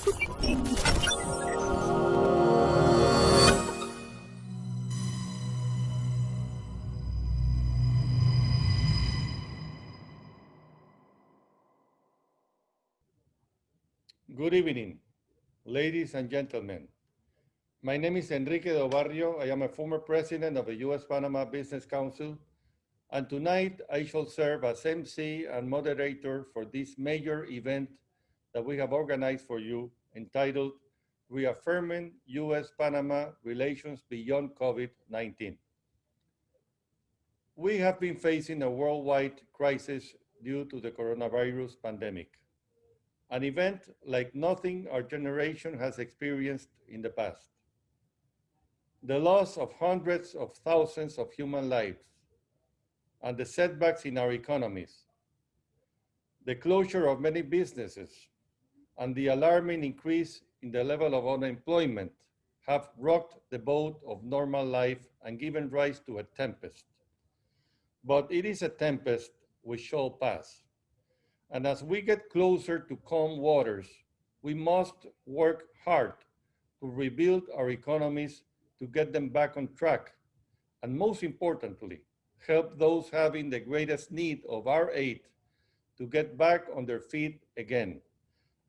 Good evening, ladies and gentlemen. My name is Enrique Del Barrio. I am a former president of the U.S. Panama Business Council, and tonight I shall serve as MC and moderator for this major event that we have organized for you, entitled Reaffirming US-Panama Relations Beyond COVID-19. We have been facing a worldwide crisis due to the coronavirus pandemic, an event like nothing our generation has experienced in the past. The loss of hundreds of thousands of human lives and the setbacks in our economies, the closure of many businesses, and the alarming increase in the level of unemployment have rocked the boat of normal life and given rise to a tempest. But it is a tempest which shall pass. And as we get closer to calm waters, we must work hard to rebuild our economies, to get them back on track, and most importantly, help those having the greatest need of our aid to get back on their feet again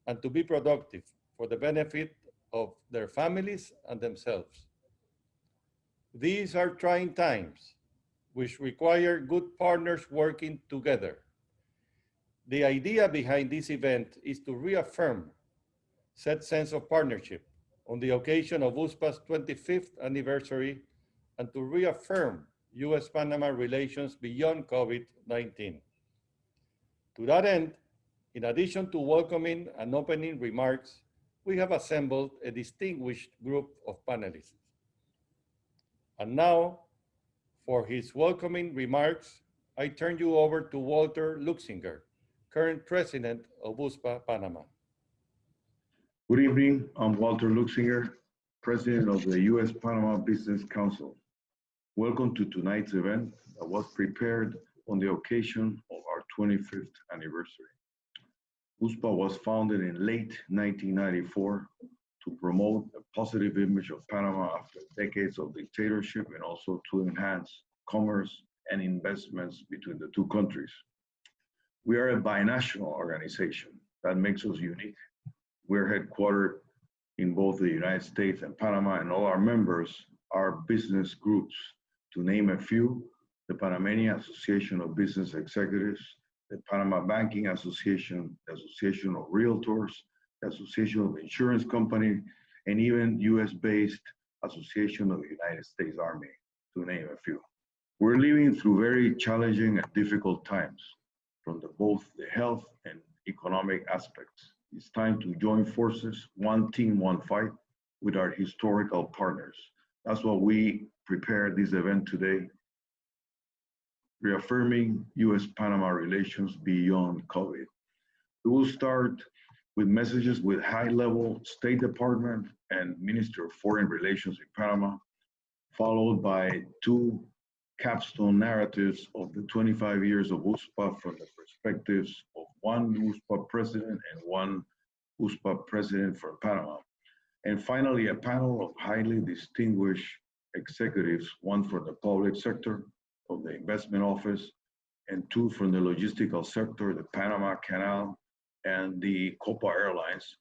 and to be productive for the benefit of their families and themselves. These are trying times which require good partners working together. The idea behind this event is to reaffirm said sense of partnership on the occasion of USPA's 25th anniversary and to reaffirm US-Panama relations beyond COVID-19. To that end, in addition to welcoming and opening remarks, we have assembled a distinguished group of panelists. And now, for his welcoming remarks, I turn you over to Walter Luxinger, current president of USPA Panama. Good evening, I'm Walter Luxinger, president of the U.S. Panama Business Council. Welcome to tonight's event that was prepared on the occasion of our 25th anniversary. USPA was founded in late 1994 to promote a positive image of Panama after decades of dictatorship and also to enhance commerce and investments between the two countries. We are a binational organization that makes us unique. We're headquartered in both the United States and Panama, and all our members are business groups. To name a few, the Panamanian Association of Business Executives, the Panama Banking Association, the Association of Realtors, the Association of Insurance Companies, and even US-based Association of the United States Army, to name a few. We're living through very challenging and difficult times from both the health and economic aspects. It's time to join forces, one team, one fight, with our historical partners. That's why we prepared this event today, reaffirming US-Panama relations beyond COVID. We will start with messages with high-level State Department and Minister of Foreign Relations in Panama, followed by two capstone narratives of the 25 years of USPA from the perspectives of one USPA president and one USPA president for Panama. And finally, a panel of highly distinguished executives, one from the public sector of the investment office, and two from the logistical sector, the Panama Canal and the Copa Airlines.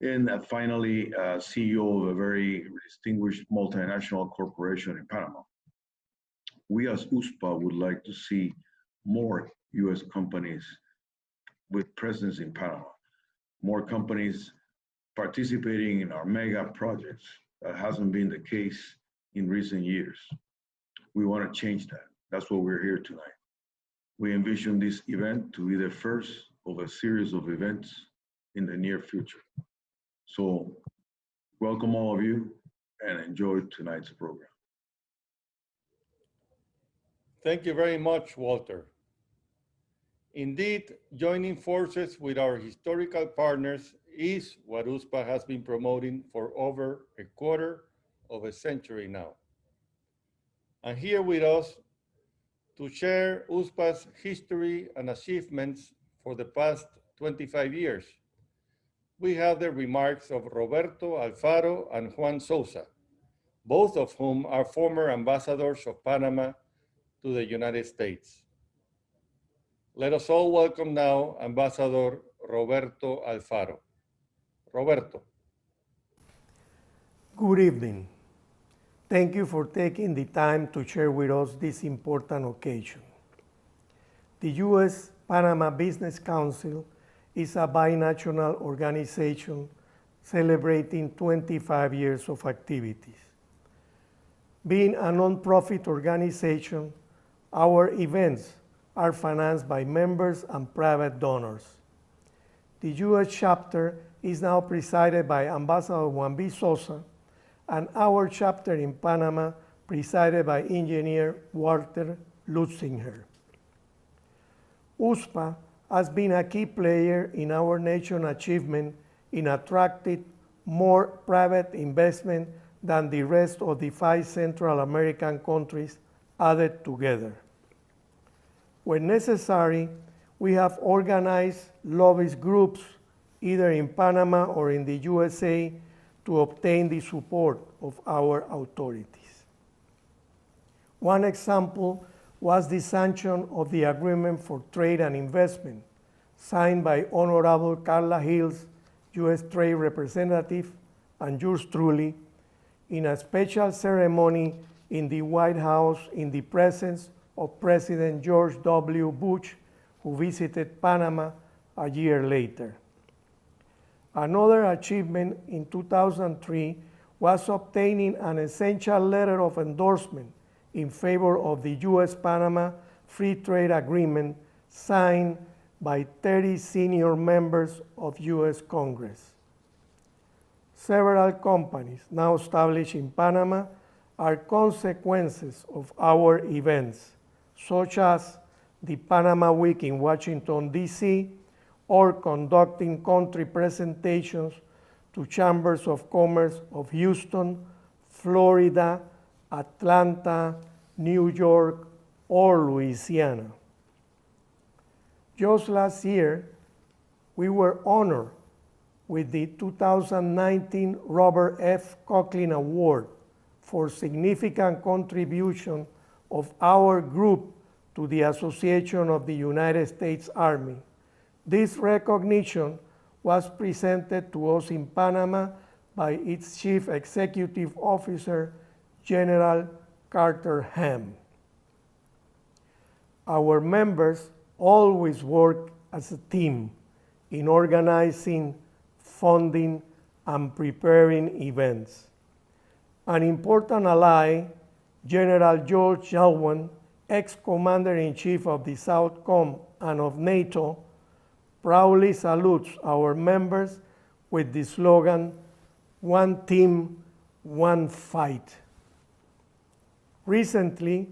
And finally, CEO of a very distinguished multinational corporation in Panama. We as USPA would like to see more US companies with presence in Panama, more companies participating in our mega projects. That hasn't been the case in recent years. We want to change that. That's why we're here tonight. We envision this event to be the first of a series of events in the near future. So welcome all of you and enjoy tonight's program. Thank you very much, Walter. Indeed, joining forces with our historical partners is what USPA has been promoting for over a quarter of a century now. And here with us to share USPA's history and achievements for the past 25 years we have the remarks of Roberto Alfaro and Juan Sousa, both of whom are former ambassadors of Panama to the United States. Let us all welcome now Ambassador Roberto Alfaro. Roberto. Good evening. Thank you for taking the time to share with us this important occasion. The U.S.-Panama Business Council is a binational organization celebrating 25 years of activities. Being a non-profit organization, our events are financed by members and private donors. The U.S. chapter is now presided by Ambassador Juan B. Sosa, and our chapter in Panama presided by Engineer Walter Lutzinger. USPA has been a key player in our nation's achievement in attracting more private investment than the rest of the 5 Central American countries added together. When necessary, we have organized lobbyist groups either in Panama or in the USA to obtain the support of our authorities. One example was the sanction of the Agreement for Trade and Investment, signed by Honorable Carla Hills, U.S. Trade Representative, and yours truly, in a special ceremony in the White House in the presence of President George W. Bush, who visited Panama a year later. Another achievement in 2003 was obtaining an essential letter of endorsement in favor of the U.S.-Panama Free Trade Agreement signed by 30 senior members of U.S. Congress. Several companies now established in Panama are consequences of our events, such as the Panama Week in Washington, D.C., or conducting country presentations to chambers of commerce of Houston, Florida, Atlanta, New York, or Louisiana. Just last year, we were honored with the 2019 Robert F. Coughlin Award for significant contribution of our group to the Association of the United States Army. This recognition was presented to us in Panama by its Chief Executive Officer, General Carter Ham. Our members always work as a team in organizing, funding, and preparing events. An important ally, General George Yalwan, ex-Commander-in-Chief of the Southcom and of NATO, proudly salutes our members with the slogan, "One team, one fight." Recently,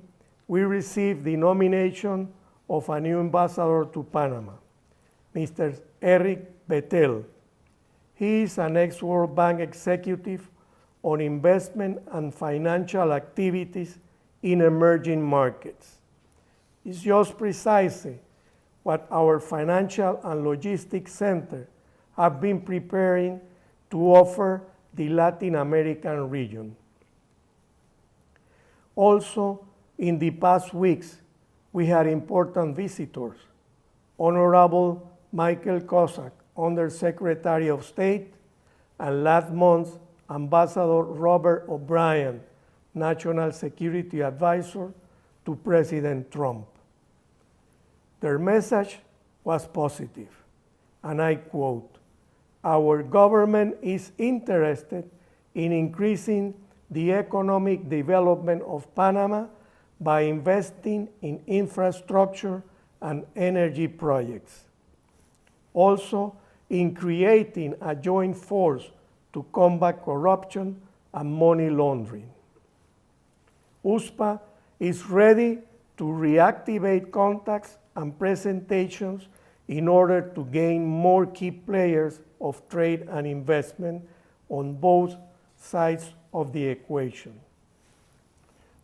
we received the nomination of a new ambassador to Panama, Mr. Eric Bettel. He is an ex-World Bank executive on investment and financial activities in emerging markets. It's just precisely what our financial and logistics center have been preparing to offer the Latin American region. Also, in the past weeks, we had important visitors. Honorable Michael Cossack, Undersecretary of State, and last month, Ambassador Robert O'Brien, National Security Advisor to President Trump. Their message was positive, and I quote, "Our government is interested in increasing the economic development of Panama by investing in infrastructure and energy projects. Also, in creating a joint force to combat corruption and money laundering. USPA is ready to reactivate contacts and presentations in order to gain more key players of trade and investment on both sides of the equation.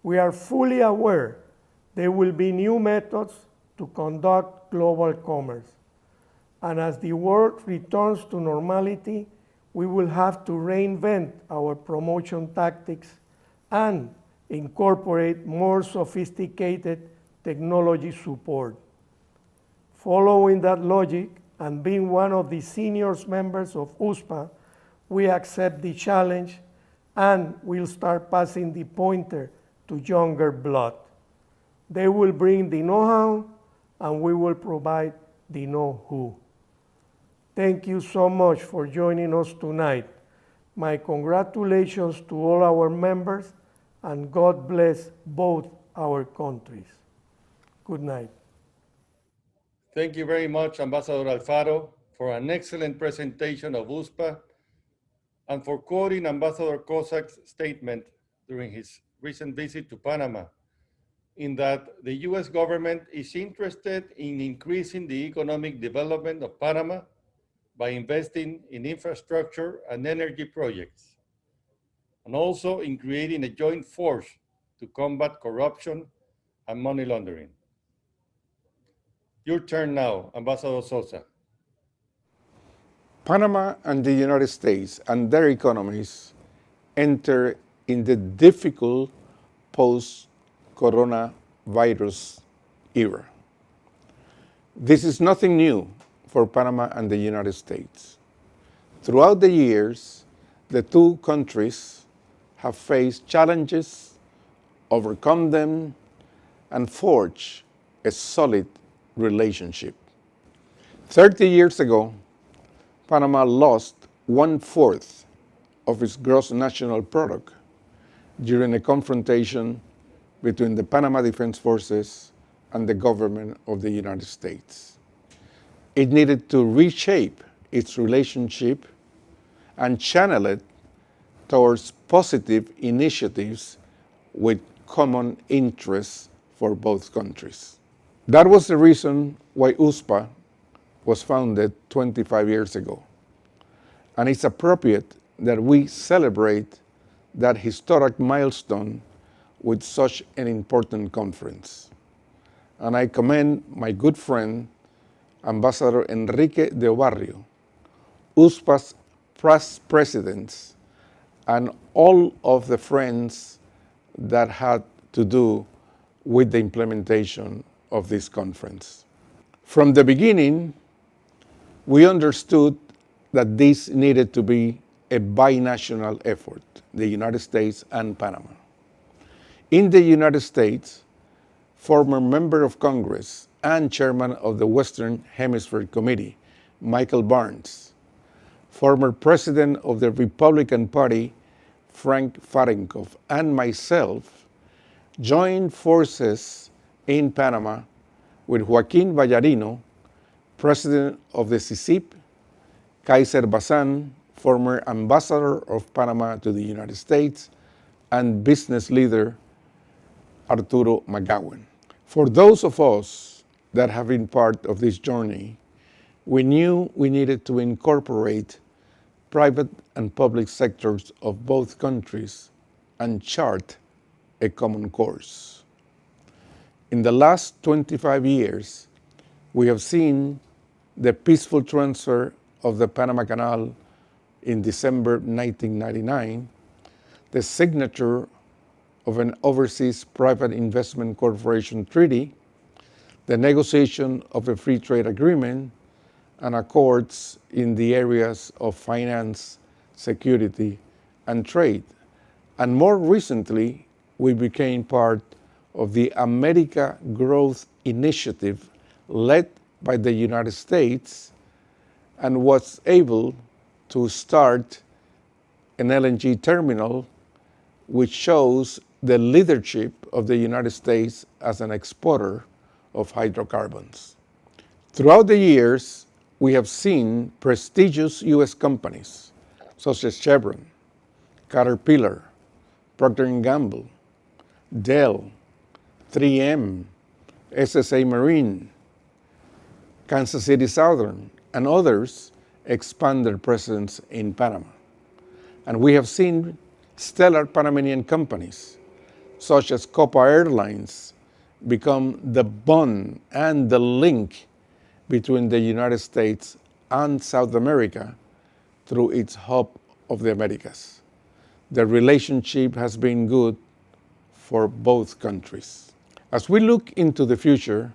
We are fully aware there will be new methods to conduct global commerce. And as the world returns to normality, we will have to reinvent our promotion tactics and incorporate more sophisticated technology support. Following that logic and being one of the senior members of USPA, we accept the challenge and will start passing the pointer to younger blood. They will bring the know-how and we will provide the know-who. Thank you so much for joining us tonight. My congratulations to all our members and God bless both our countries. Good night. Thank you very much, Ambassador Alfaro, for an excellent presentation of USPA and for quoting Ambassador Kozak's statement during his recent visit to Panama, in that the US government is interested in increasing the economic development of Panama by investing in infrastructure and energy projects, and also in creating a joint force to combat corruption and money laundering. Your turn now, Ambassador Sosa. Panama and the United States and their economies enter in the difficult post-coronavirus era. This is nothing new for Panama and the United States. Throughout the years, the two countries have faced challenges, overcome them, and forged a solid relationship. 30 years ago, Panama lost 1/4 of its gross national product during a confrontation between the Panama Defense Forces and the government of the United States. It needed to reshape its relationship and channel it towards positive initiatives with common interests for both countries. That was the reason why USPA was founded 25 years ago. And it's appropriate that we celebrate that historic milestone with such an important conference. And I commend my good friend, Ambassador Enrique de Obarrio, USPA's past presidents, and all of the friends that had to do with the implementation of this conference. From the beginning, we understood that this needed to be a binational effort, the United States and Panama. In the United States, former member of Congress and chairman of the Western Hemisphere Committee, Michael Barnes, former president of the Republican Party, Frank Fahrenkopf, and myself joined forces in Panama with Joaquin Vallarino, president of the CICIP, Kaiser Bazan, former ambassador of Panama to the United States, and business leader Arturo McGowan. For those of us that have been part of this journey, we knew we needed to incorporate private and public sectors of both countries and chart a common course. In the last 25 years, we have seen the peaceful transfer of the Panama Canal in December 1999, the signature of an Overseas Private Investment Corporation Treaty, the negotiation of a free trade agreement, and accords in the areas of finance, security, and trade. And more recently, we became part of the America Growth Initiative led by the United States and was able to start an LNG terminal, which shows the leadership of the United States as an exporter of hydrocarbons. Throughout the years, we have seen prestigious U.S. companies such as Chevron, Caterpillar, Procter & Gamble, Dell, 3M, SSA Marine, Kansas City Southern, and others expand their presence in Panama. And we have seen stellar Panamanian companies such as Copa Airlines become the bond and the link between the United States and South America through its Hub of the Americas. The relationship has been good for both countries. As we look into the future,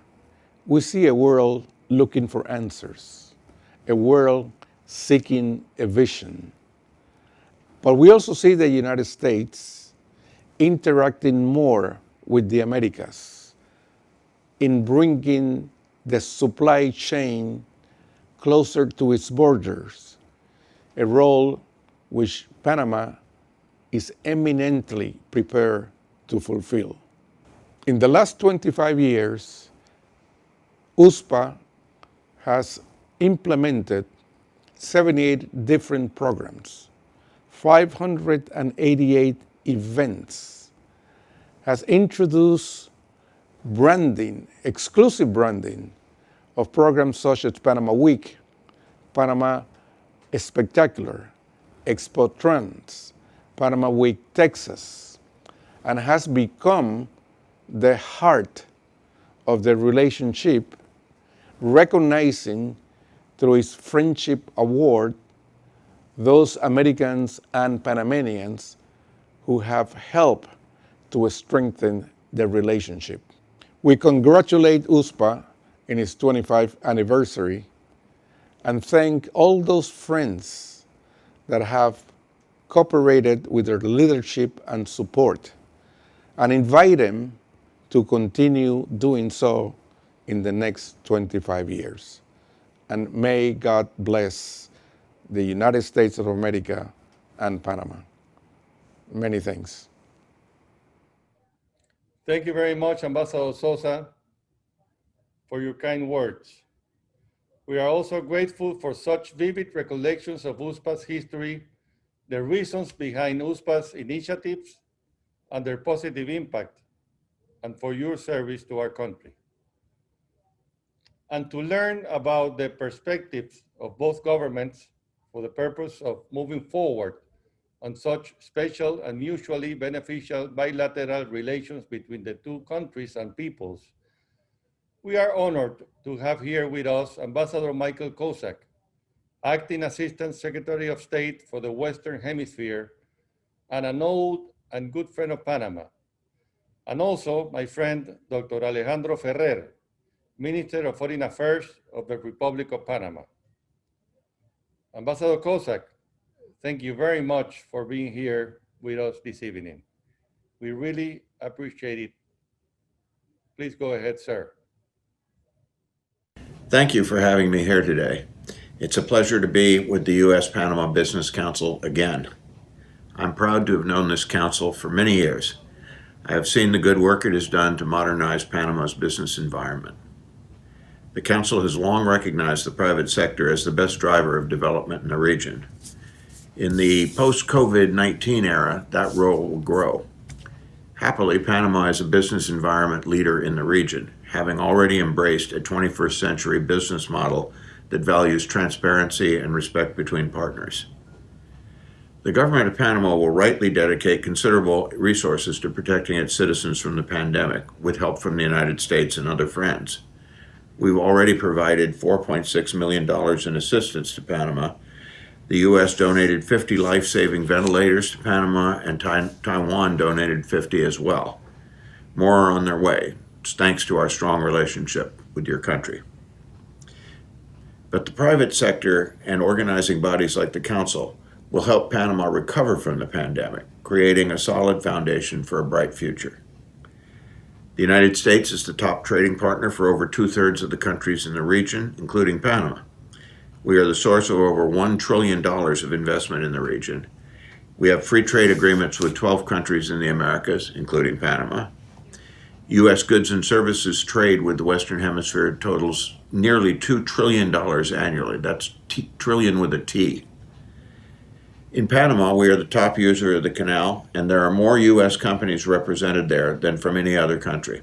we see a world looking for answers, a world seeking a vision. But we also see the United States interacting more with the Americas in bringing the supply chain closer to its borders, a role which Panama is eminently prepared to fulfill. In the last 25 years, USPA has implemented 78 different programs, 588 events, has introduced branding, exclusive branding of programs such as Panama Week, Panama Spectacular, Expo Trends, Panama Week Texas, and has become the heart of the relationship, recognizing through its Friendship Award those Americans and Panamanians who have helped to strengthen the relationship. We congratulate USPA in its 25th anniversary and thank all those friends that have cooperated with their leadership and support, and invite them to continue doing so in the next 25 years. And may God bless the United States of America and Panama. Many thanks. Thank you very much, Ambassador Sosa, for your kind words. We are also grateful for such vivid recollections of USPA's history, the reasons behind USPA's initiatives, and their positive impact, and for your service to our country. And to learn about the perspectives of both governments for the purpose of moving forward on such special and mutually beneficial bilateral relations between the two countries and peoples, we are honored to have here with us Ambassador Michael Kozak, Acting Assistant Secretary of State for the Western Hemisphere, and an old and good friend of Panama, and also my friend, Dr. Alejandro Ferrer, Minister of Foreign Affairs of the Republic of Panama. Ambassador Kozak, thank you very much for being here with us this evening. We really appreciate it. Please go ahead, sir. Thank you for having me here today. It's a pleasure to be with the U.S.-Panama Business Council again. I'm proud to have known this council for many years. I have seen the good work it has done to modernize Panama's business environment. The council has long recognized the private sector as the best driver of development in the region. In the post-COVID-19 era, that role will grow. Happily, Panama is a business environment leader in the region, having already embraced a 21st century business model that values transparency and respect between partners. The government of Panama will rightly dedicate considerable resources to protecting its citizens from the pandemic, with help from the United States and other friends. We've already provided $4.6 million in assistance to Panama. The U.S. donated 50 life-saving ventilators to Panama, and Taiwan donated 50 as well. More are on their way, thanks to our strong relationship with your country. But the private sector and organizing bodies like the Council will help Panama recover from the pandemic, creating a solid foundation for a bright future. The United States is the top trading partner for over 2/3 of the countries in the region, including Panama. We are the source of over $1 trillion of investment in the region. We have free trade agreements with 12 countries in the Americas, including Panama. U.S. goods and services trade with the Western Hemisphere totals nearly $2 trillion annually. That's trillion with a T. In Panama, we are the top user of the canal, and there are more U.S. companies represented there than from any other country.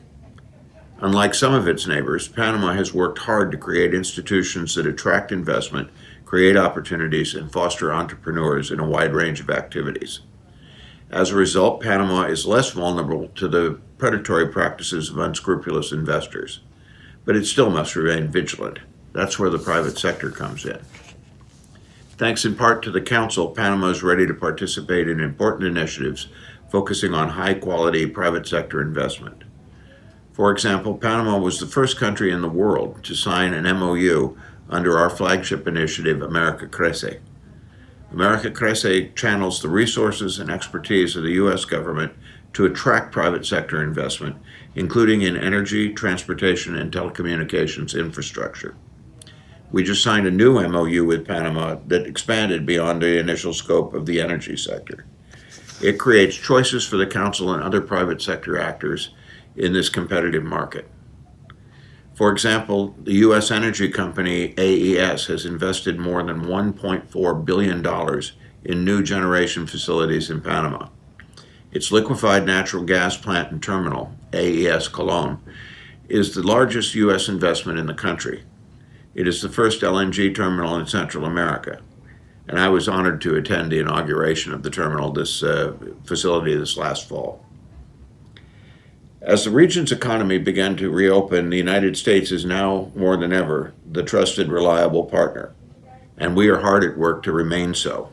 Unlike some of its neighbors, Panama has worked hard to create institutions that attract investment, create opportunities, and foster entrepreneurs in a wide range of activities. As a result, Panama is less vulnerable to the predatory practices of unscrupulous investors, but it still must remain vigilant. That's where the private sector comes in. Thanks in part to the Council, Panama is ready to participate in important initiatives focusing on high-quality private sector investment. For example, Panama was the first country in the world to sign an MOU under our flagship initiative, America Crece. America Crece channels the resources and expertise of the U.S. government to attract private sector investment, including in energy, transportation, and telecommunications infrastructure. We just signed a new MOU with Panama that expanded beyond the initial scope of the energy sector. It creates choices for the Council and other private sector actors in this competitive market. For example, the U.S. energy company AES has invested more than $1.4 billion in new generation facilities in Panama. Its liquefied natural gas plant and terminal, AES Colon, is the largest U.S. investment in the country. It is the first LNG terminal in Central America, and I was honored to attend the inauguration of the terminal, this facility this last fall. As the region's economy began to reopen, the United States is now, more than ever, the trusted, reliable partner, and we are hard at work to remain so.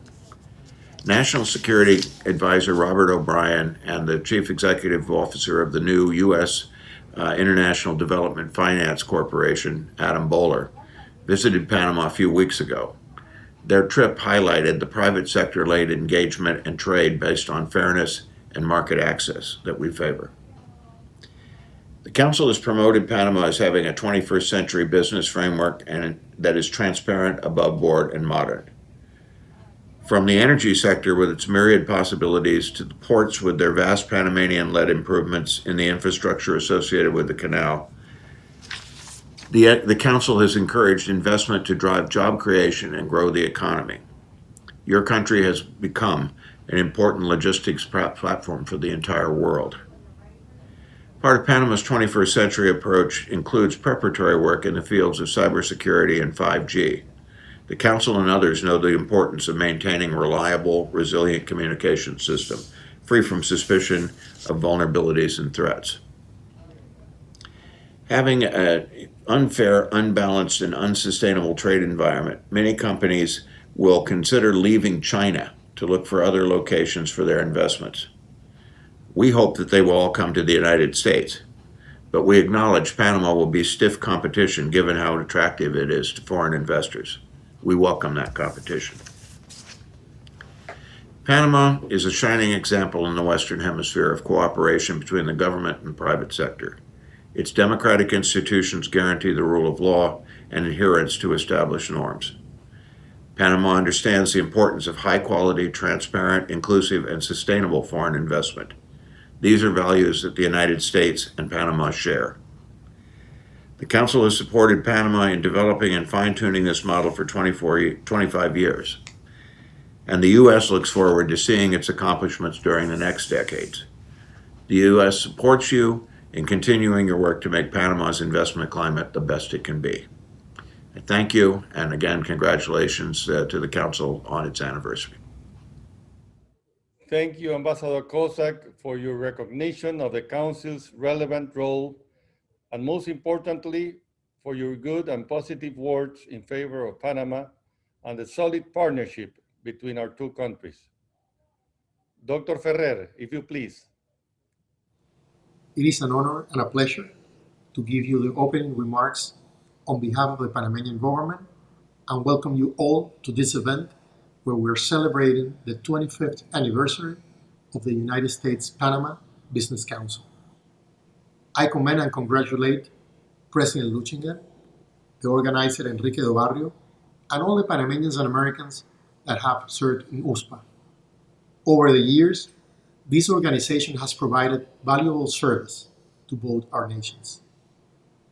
National Security Advisor Robert O'Brien and the Chief Executive Officer of the new U.S. International Development Finance Corporation, Adam Bowler, visited Panama a few weeks ago. Their trip highlighted the private sector-led engagement and trade based on fairness and market access that we favor. The Council has promoted Panama as having a 21st century business framework and that is transparent, above board, and modern. From the energy sector with its myriad possibilities to the ports with their vast Panamanian-led improvements in the infrastructure associated with the canal, the Council has encouraged investment to drive job creation and grow the economy. Your country has become an important logistics platform for the entire world. Part of Panama's 21st century approach includes preparatory work in the fields of cybersecurity and 5G. The Council and others know the importance of maintaining reliable, resilient communication system, free from suspicion of vulnerabilities and threats. Having an unfair, unbalanced, and unsustainable trade environment, many companies will consider leaving China to look for other locations for their investments. We hope that they will all come to the United States, but we acknowledge Panama will be stiff competition given how attractive it is to foreign investors. We welcome that competition. Panama is a shining example in the Western Hemisphere of cooperation between the government and private sector. Its democratic institutions guarantee the rule of law and adherence to established norms. Panama understands the importance of high-quality, transparent, inclusive, and sustainable foreign investment. These are values that the United States and Panama share. The Council has supported Panama in developing and fine-tuning this model for 25 years, and the U.S. looks forward to seeing its accomplishments during the next decades. The U.S. supports you in continuing your work to make Panama's investment climate the best it can be. I thank you, and again, congratulations to the Council on its anniversary. Thank you, Ambassador Kozak, for your recognition of the Council's relevant role, and most importantly, for your good and positive words in favor of Panama and the solid partnership between our two countries. Dr. Ferrer, if you please. It is an honor and a pleasure to give you the opening remarks on behalf of the Panamanian government and welcome you all to this event where we're celebrating the 25th anniversary of the United States-Panama Business Council. I commend and congratulate President Luchinger, the organizer Enrique do Barrio, and all the Panamanians and Americans that have served in USPA. Over the years, this organization has provided valuable service to both our nations.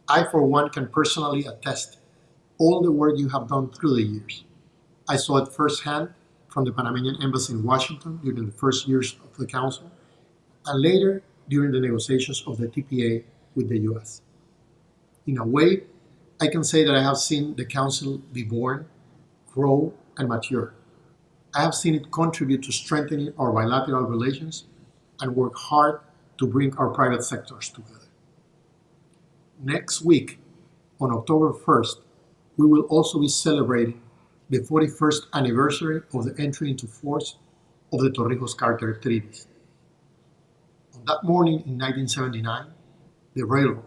I, for one, can personally attest all the work you have done through the years. I saw it firsthand from the Panamanian Embassy in Washington during the first years of the Council, and later during the negotiations of the TPA with the US. In a way, I can say that I have seen the Council be born, grow, and mature. I have seen it contribute to strengthening our bilateral relations and work hard to bring our private sectors together. Next week, on October 1st, we will also be celebrating the 41st anniversary of the entry into force of the Torrijos-Carter treaties. On that morning in 1979, the railroad,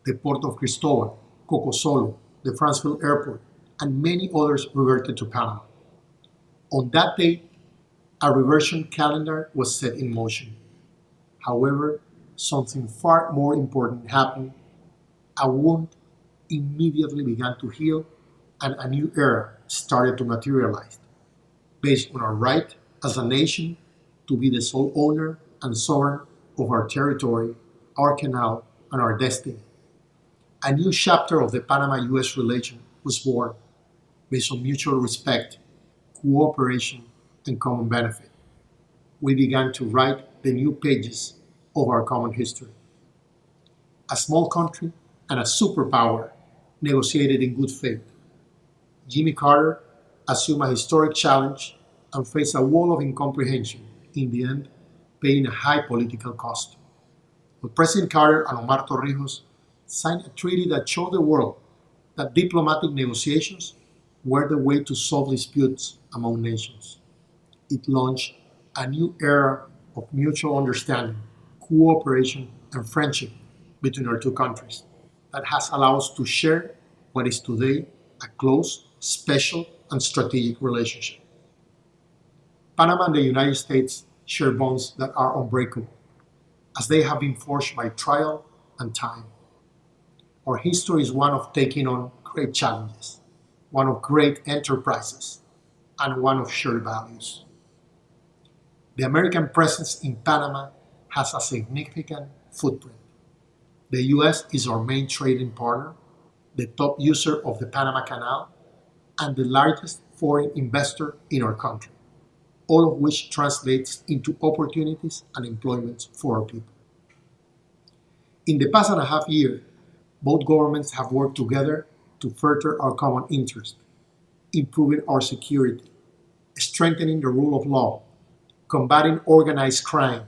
the Port of Cristobal, Cocosolo, the Franceville Airport, and many others reverted to Panama. On that day, a reversion calendar was set in motion. However, something far more important happened. A wound immediately began to heal, and a new era started to materialize, based on our right as a nation to be the sole owner and sovereign of our territory, our canal, and our destiny. A new chapter of the Panama-US relation was born, based on mutual respect, cooperation, and common benefit. We began to write the new pages of our common history. A small country and a superpower negotiated in good faith. Jimmy Carter assumed a historic challenge and faced a wall of incomprehension, in the end, paying a high political cost. But President Carter and Omar Torrijos signed a treaty that showed the world that diplomatic negotiations were the way to solve disputes among nations. It launched a new era of mutual understanding, cooperation, and friendship between our two countries that has allowed us to share what is today a close, special, and strategic relationship. Panama and the United States share bonds that are unbreakable, as they have been forged by trial and time. Our history is one of taking on great challenges, one of great enterprises, and one of shared values. The American presence in Panama has a significant footprint. The US is our main trading partner, the top user of the Panama Canal, and the largest foreign investor in our country, all of which translates into opportunities and employment for our people. In the past and a half year, both governments have worked together to further our common interest, improving our security, strengthening the rule of law, combating organized crime,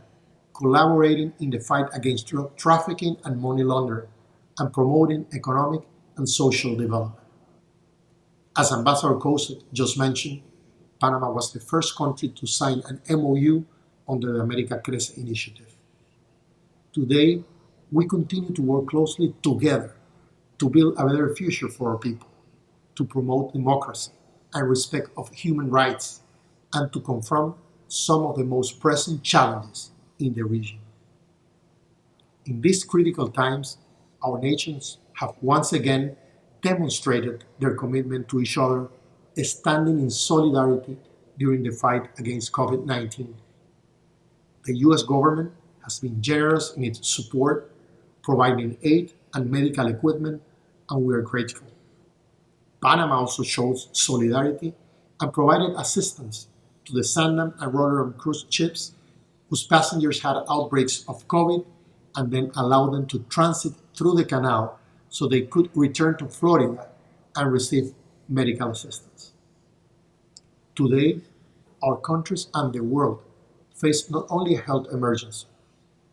collaborating in the fight against drug trafficking and money laundering, and promoting economic and social development. As Ambassador Cosset just mentioned, Panama was the first country to sign an MOU under the America Crece initiative. Today, we continue to work closely together to build a better future for our people, to promote democracy and respect of human rights, and to confront some of the most pressing challenges in the region. In these critical times, our nations have once again demonstrated their commitment to each other, standing in solidarity during the fight against COVID-19. The US government has been generous in its support, providing aid and medical equipment, and we are grateful. Panama also shows solidarity and provided assistance to the Sandam and Rotterdam cruise ships whose passengers had outbreaks of COVID, and then allowed them to transit through the canal so they could return to Florida and receive medical assistance. Today, our countries and the world face not only a health emergency,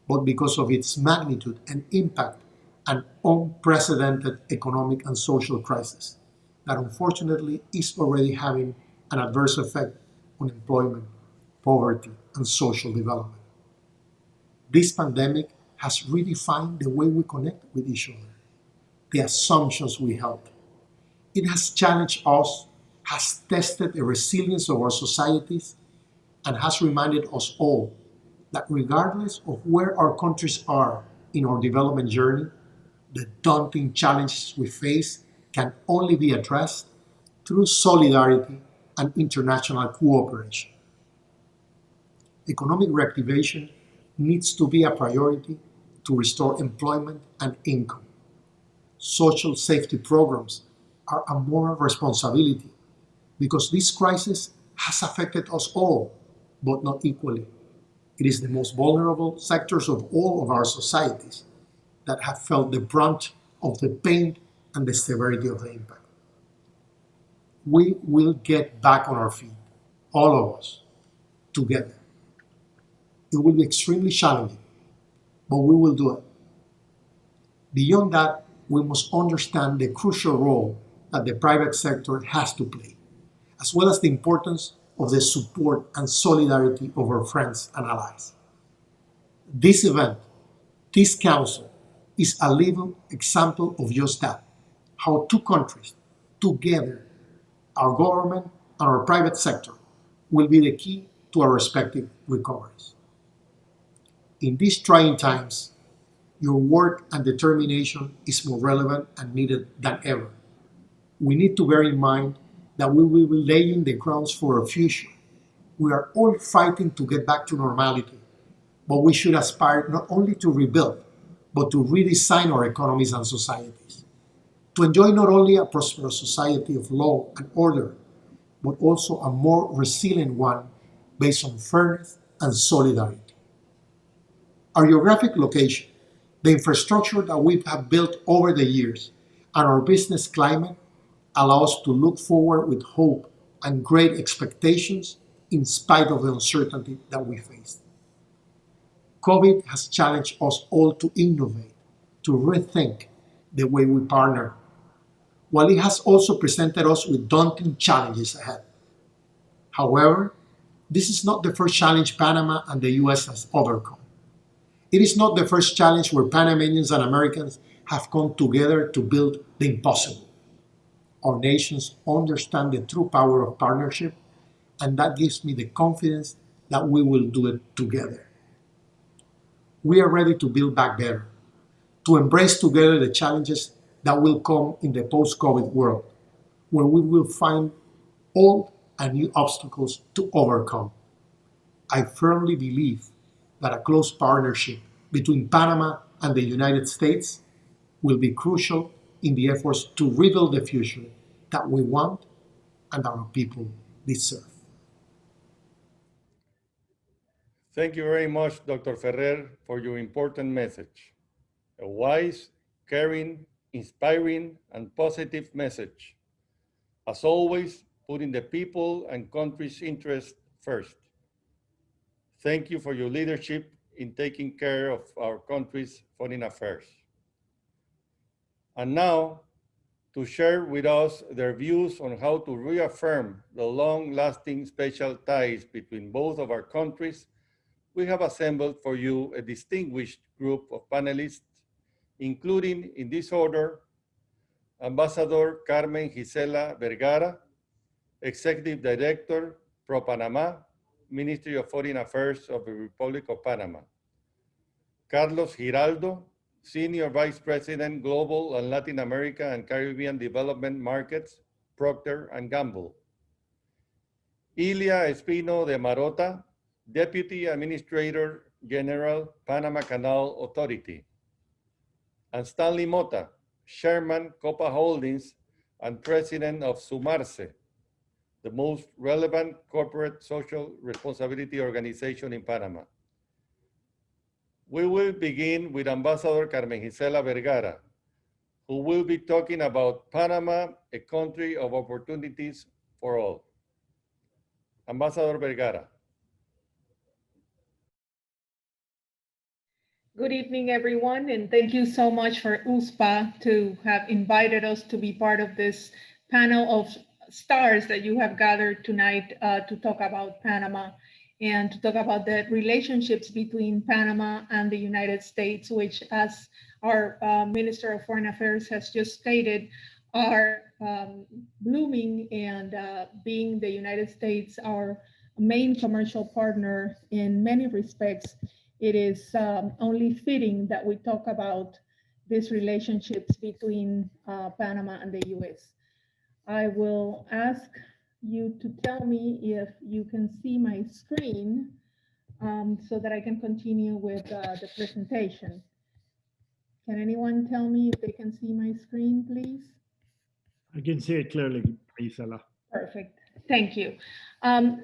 but because of its magnitude and impact, an unprecedented economic and social crisis that unfortunately is already having an adverse effect on employment, poverty, and social development. This pandemic has redefined the way we connect with each other, the assumptions we held. It has challenged us, has tested the resilience of our societies, and has reminded us all that regardless of where our countries are in our development journey, the daunting challenges we face can only be addressed through solidarity and international cooperation. Economic reactivation needs to be a priority to restore employment and income. Social safety programs are a moral responsibility because this crisis has affected us all, but not equally. It is the most vulnerable sectors of all of our societies that have felt the brunt of the pain and the severity of the impact. We will get back on our feet, all of us, together. It will be extremely challenging, but we will do it. Beyond that, we must understand the crucial role that the private sector has to play, as well as the importance of the support and solidarity of our friends and allies. This event, this council, is a living example of just that, how two countries, together, our government and our private sector, will be the key to our respective recoveries. In these trying times, your work and determination is more relevant and needed than ever. We need to bear in mind that we will be laying the grounds for a future. We are all fighting to get back to normality, but we should aspire not only to rebuild, but to redesign our economies and societies, to enjoy not only a prosperous society of law and order, but also a more resilient one based on fairness and solidarity. Our geographic location, the infrastructure that we have built over the years, and our business climate allow us to look forward with hope and great expectations in spite of the uncertainty that we face. COVID has challenged us all to innovate, to rethink the way we partner, while it has also presented us with daunting challenges ahead. However, this is not the first challenge Panama and the US has overcome. It is not the first challenge where Panamanians and Americans have come together to build the impossible. Our nations understand the true power of partnership, and that gives me the confidence that we will do it together. We are ready to build back better, to embrace together the challenges that will come in the post-COVID world, where we will find old and new obstacles to overcome. I firmly believe that a close partnership between Panama and the United States will be crucial in the efforts to rebuild the future that we want and our people deserve. Thank you very much, Dr. Ferrer, for your important message. A wise, caring, inspiring, and positive message. As always, putting the people and country's interest first. Thank you for your leadership in taking care of our country's foreign affairs. And now, to share with us their views on how to reaffirm the long-lasting special ties between both of our countries, we have assembled for you a distinguished group of panelists, including, in this order, Ambassador Carmen Gisela Vergara, Executive Director, Pro-Panama, Ministry of Foreign Affairs of the Republic of Panama. Carlos Giraldo, Senior Vice President, Global and Latin America and Caribbean Development Markets, Procter & Gamble. Ilia Espino de Marota, Deputy Administrator General, Panama Canal Authority. And Stanley Mota, Chairman, Copa Holdings and President of Sumarse, the most relevant corporate social responsibility organization in Panama. We will begin with Ambassador Carmen Gisela Vergara, who will be talking about Panama, a country of opportunities for all. Ambassador Vergara. Good evening, everyone, and thank you so much for USPA to have invited us to be part of this panel of stars that you have gathered tonight to talk about Panama and to talk about the relationships between Panama and the United States, which, as our Minister of Foreign Affairs has just stated, are blooming and being the United States our main commercial partner in many respects. It is only fitting that we talk about these relationships between Panama and the US. I will ask you to tell me if you can see my screen so that I can continue with the presentation. Can anyone tell me if they can see my screen, please? I can see it clearly, Isela. Perfect. Thank you.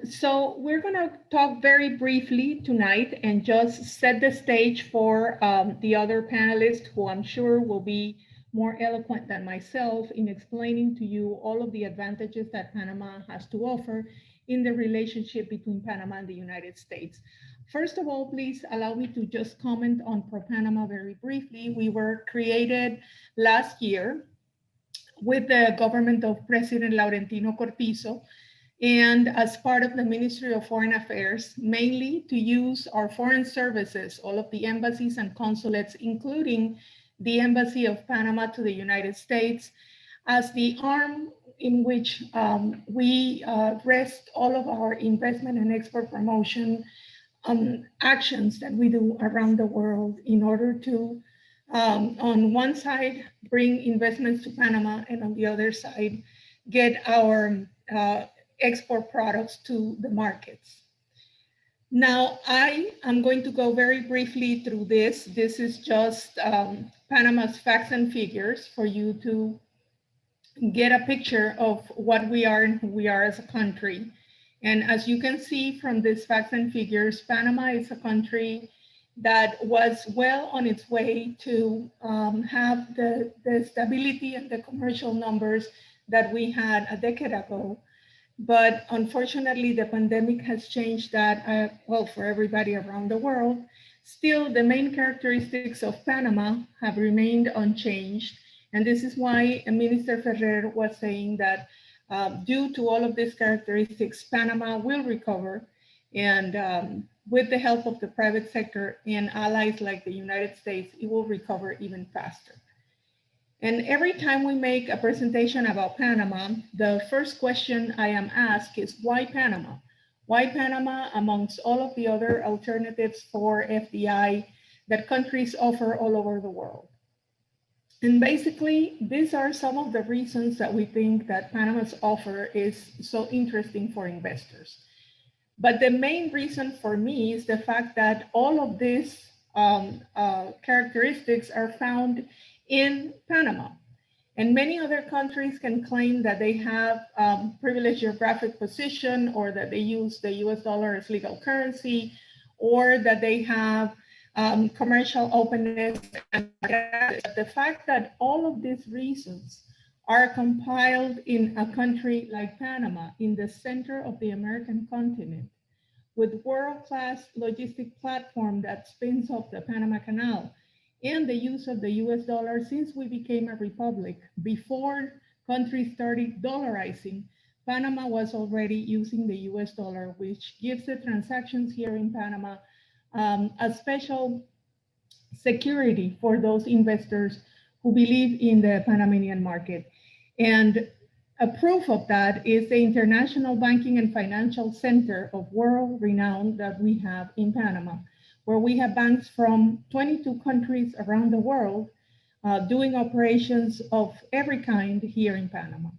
So we're going to talk very briefly tonight and just set the stage for the other panelists, who I'm sure will be more eloquent than myself in explaining to you all of the advantages that Panama has to offer in the relationship between Panama and the United States. First of all, please allow me to just comment on Pro-Panama very briefly. We were created last year with the government of President Laurentino Cortizo, and as part of the Ministry of Foreign Affairs, mainly to use our foreign services, all of the embassies and consulates, including the Embassy of Panama to the United States, as the arm in which we rest all of our investment and export promotion actions that we do around the world in order to, on one side, bring investments to Panama, and on the other side, get our export products to the markets. Now, I am going to go very briefly through this. This is just Panama's facts and figures for you to get a picture of what we are and who we are as a country. And as you can see from these facts and figures, Panama is a country that was well on its way to have the stability and the commercial numbers that we had a decade ago. But unfortunately, the pandemic has changed that, well, for everybody around the world. Still, the main characteristics of Panama have remained unchanged. And this is why Minister Ferrer was saying that due to all of these characteristics, Panama will recover. And with the help of the private sector and allies like the United States, it will recover even faster. And every time we make a presentation about Panama, the first question I am asked is, why Panama? Why Panama amongst all of the other alternatives for FDI that countries offer all over the world? And basically, these are some of the reasons that we think that Panama's offer is so interesting for investors. But the main reason for me is the fact that all of these characteristics are found in Panama. And many other countries can claim that they have privileged geographic position, or that they use the US dollar as legal currency, or that they have commercial openness. And the fact that all of these reasons are compiled in a country like Panama, in the center of the American continent, with world-class logistic platform that spins off the Panama Canal, and the use of the US dollar since we became a republic. Before countries started dollarizing, Panama was already using the US dollar, which gives the transactions here in Panama a special security for those investors who believe in the Panamanian market. And a proof of that is the International Banking and Financial Center of world renown that we have in Panama, where we have banks from 22 countries around the world doing operations of every kind here in Panama.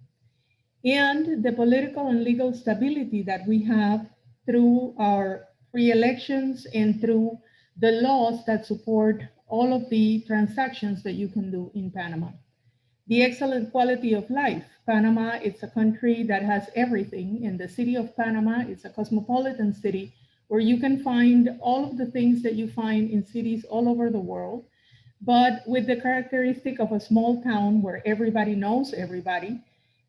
And the political and legal stability that we have through our free elections and through the laws that support all of the transactions that you can do in Panama. The excellent quality of life. Panama is a country that has everything, and the city of Panama is a cosmopolitan city where you can find all of the things that you find in cities all over the world, but with the characteristic of a small town where everybody knows everybody.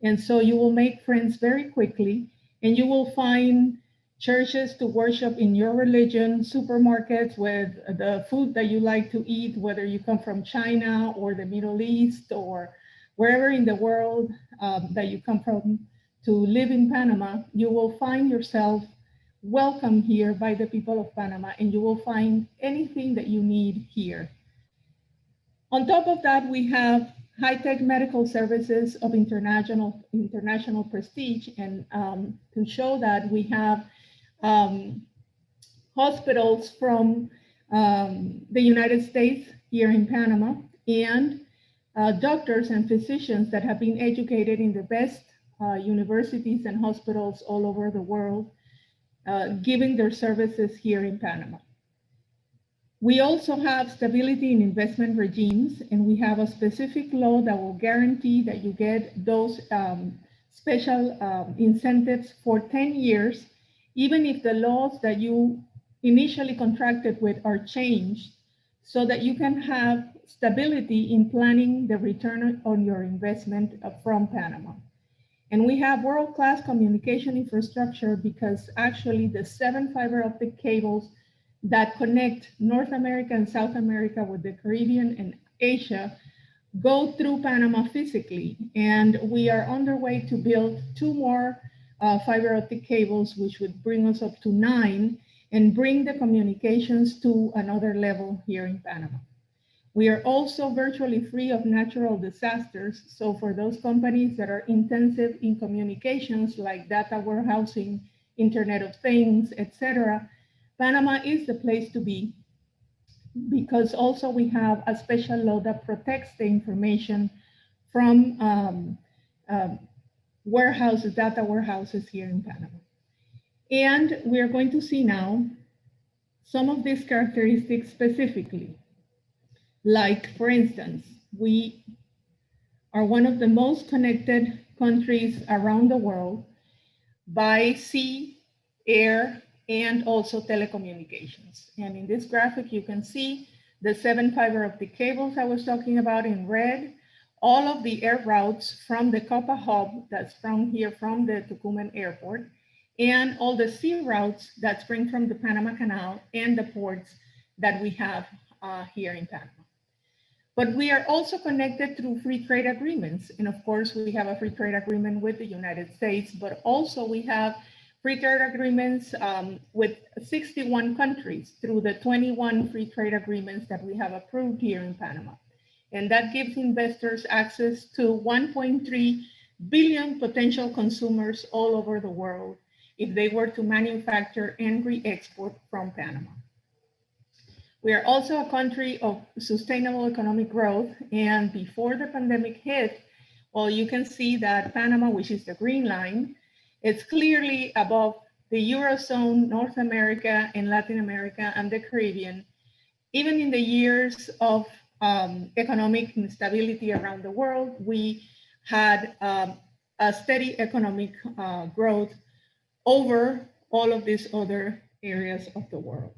And so you will make friends very quickly, and you will find churches to worship in your religion, supermarkets with the food that you like to eat, whether you come from China or the Middle East or wherever in the world that you come from to live in Panama, you will find yourself welcome here by the people of Panama, and you will find anything that you need here. On top of that, we have high-tech medical services of international prestige, and to show that we have hospitals from the United States here in Panama, and doctors and physicians that have been educated in the best universities and hospitals all over the world, giving their services here in Panama. We also have stability in investment regimes, and we have a specific law that will guarantee that you get those special incentives for 10 years, even if the laws that you initially contracted with are changed, so that you can have stability in planning the return on your investment from Panama. And we have world-class communication infrastructure, because actually the 7 fiber optic cables that connect North America and South America with the Caribbean and Asia go through Panama physically. And we are underway to build 2 more fiber optic cables, which would bring us up to 9 and bring the communications to another level here in Panama. We are also virtually free of natural disasters. So for those companies that are intensive in communications like data warehousing, Internet of Things, etc., Panama is the place to be, because also we have a special law that protects the information from warehouses, data warehouses here in Panama. And we are going to see now some of these characteristics specifically. Like, for instance, we are one of the most connected countries around the world by sea, air, and also telecommunications. And in this graphic, you can see the 7 fiber optic cables I was talking about in red, all of the air routes from the Copa hub that's from here, from the Tucumán airport, and all the sea routes that spring from the Panama Canal and the ports that we have here in Panama. But we are also connected through free trade agreements. And of course, we have a free trade agreement with the United States, but also we have free trade agreements with 61 countries through the 21 free trade agreements that we have approved here in Panama. And that gives investors access to 1.3 billion potential consumers all over the world if they were to manufacture and re-export from Panama. We are also a country of sustainable economic growth. And before the pandemic hit, well, you can see that Panama, which is the green line, it's clearly above the Eurozone, North America, and Latin America, and the Caribbean. Even in the years of economic instability around the world, we had a steady economic growth over all of these other areas of the world.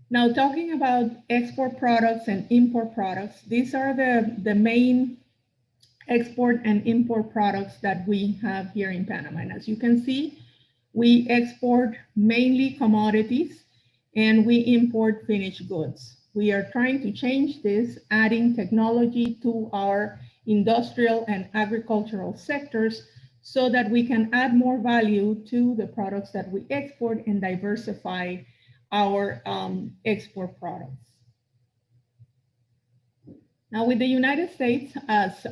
Now, talking about export products and import products, these are the main export and import products that we have here in Panama. And as you can see, we export mainly commodities and we import finished goods. We are trying to change this, adding technology to our industrial and agricultural sectors so that we can add more value to the products that we export and diversify our export products. Now, with the United States, as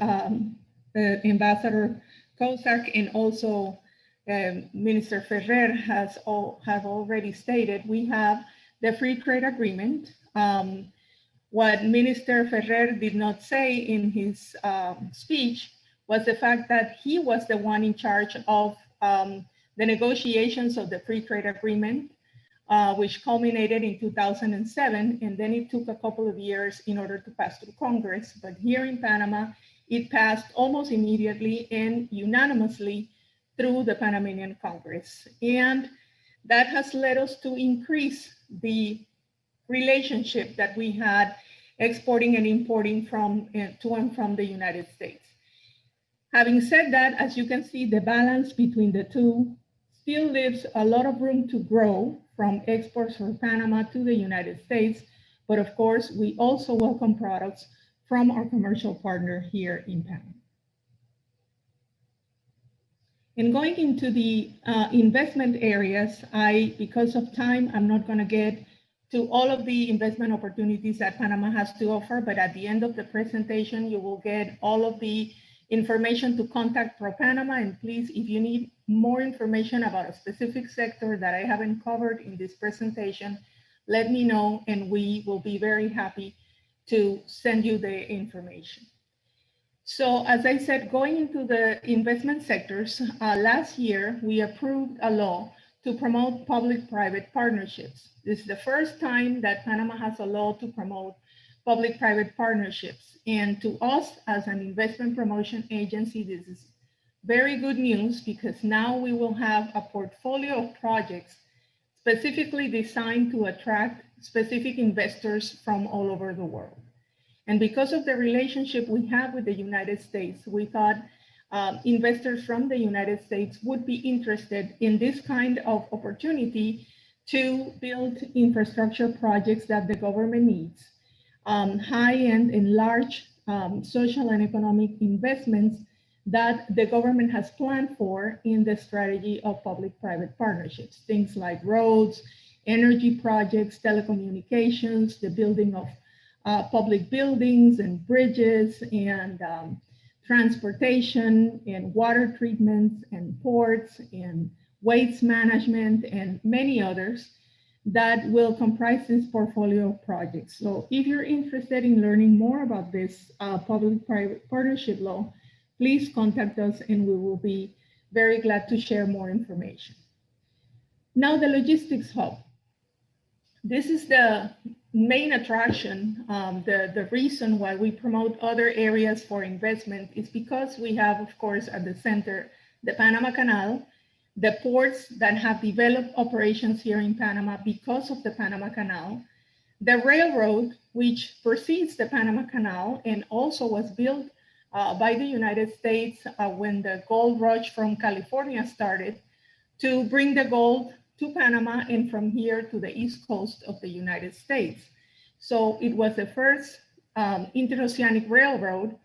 Ambassador Kozak and also Minister Ferrer have already stated, we have the free trade agreement. What Minister Ferrer did not say in his speech was the fact that he was the one in charge of the negotiations of the free trade agreement, which culminated in 2007, and then it took a couple of years in order to pass through Congress. But here in Panama, it passed almost immediately and unanimously through the Panamanian Congress. And that has led us to increase the relationship that we had exporting and importing from to and from the United States. Having said that, as you can see, the balance between the two still leaves a lot of room to grow from exports from Panama to the United States. But of course, we also welcome products from our commercial partner here in Panama. And going into the investment areas, because of time, I'm not going to get to all of the investment opportunities that Panama has to offer, but at the end of the presentation, you will get all of the information to contact ProPanama. And please, if you need more information about a specific sector that I haven't covered in this presentation, let me know, and we will be very happy to send you the information. So as I said, going into the investment sectors, last year, we approved a law to promote public-private partnerships. This is the first time that Panama has a law to promote public-private partnerships. And to us, as an investment promotion agency, this is very good news, because now we will have a portfolio of projects specifically designed to attract specific investors from all over the world. And because of the relationship we have with the United States, we thought investors from the United States would be interested in this kind of opportunity to build infrastructure projects that the government needs, high-end and large social and economic investments that the government has planned for in the strategy of public-private partnerships. Things like roads, energy projects, telecommunications, the building of public buildings and bridges, and transportation and water treatments and ports and waste management and many others that will comprise this portfolio of projects. So if you're interested in learning more about this public-private partnership law, please contact us and we will be very glad to share more information. Now, the logistics hub. This is the main attraction. The reason why we promote other areas for investment is because we have, of course, at the center, the Panama Canal, the ports that have developed operations here in Panama because of the Panama Canal, the railroad, which precedes the Panama Canal and also was built by the United States when the gold rush from California started to bring the gold to Panama and from here to the east coast of the United States. So it was the first interoceanic railroad,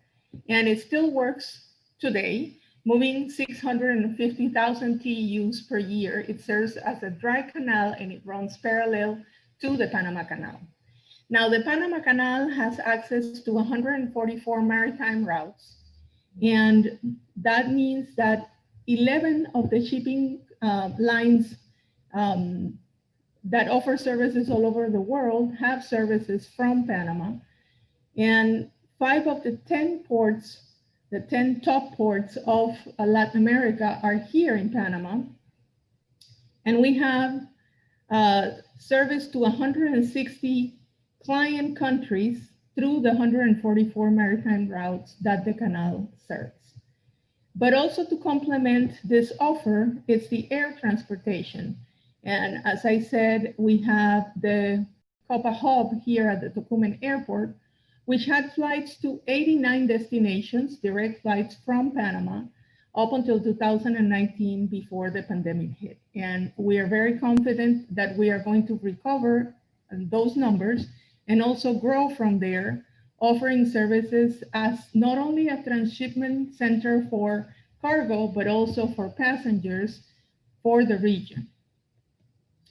and it still works today, moving 650,000 TEUs per year. It serves as a dry canal and it runs parallel to the Panama Canal. Now, the Panama Canal has access to 144 maritime routes, and that means that 11 of the shipping lines that offer services all over the world have services from Panama, and 5 of the 10 ports, the 10 top ports of Latin America are here in Panama, and we have service to 160 client countries through the 144 maritime routes that the canal serves. But also to complement this offer, it's the air transportation. And as I said, we have the Copa Hub here at the Tocumen Airport, which had flights to 89 destinations, direct flights from Panama, up until 2019 before the pandemic hit. And we are very confident that we are going to recover those numbers and also grow from there, offering services as not only a transshipment center for cargo, but also for passengers for the region.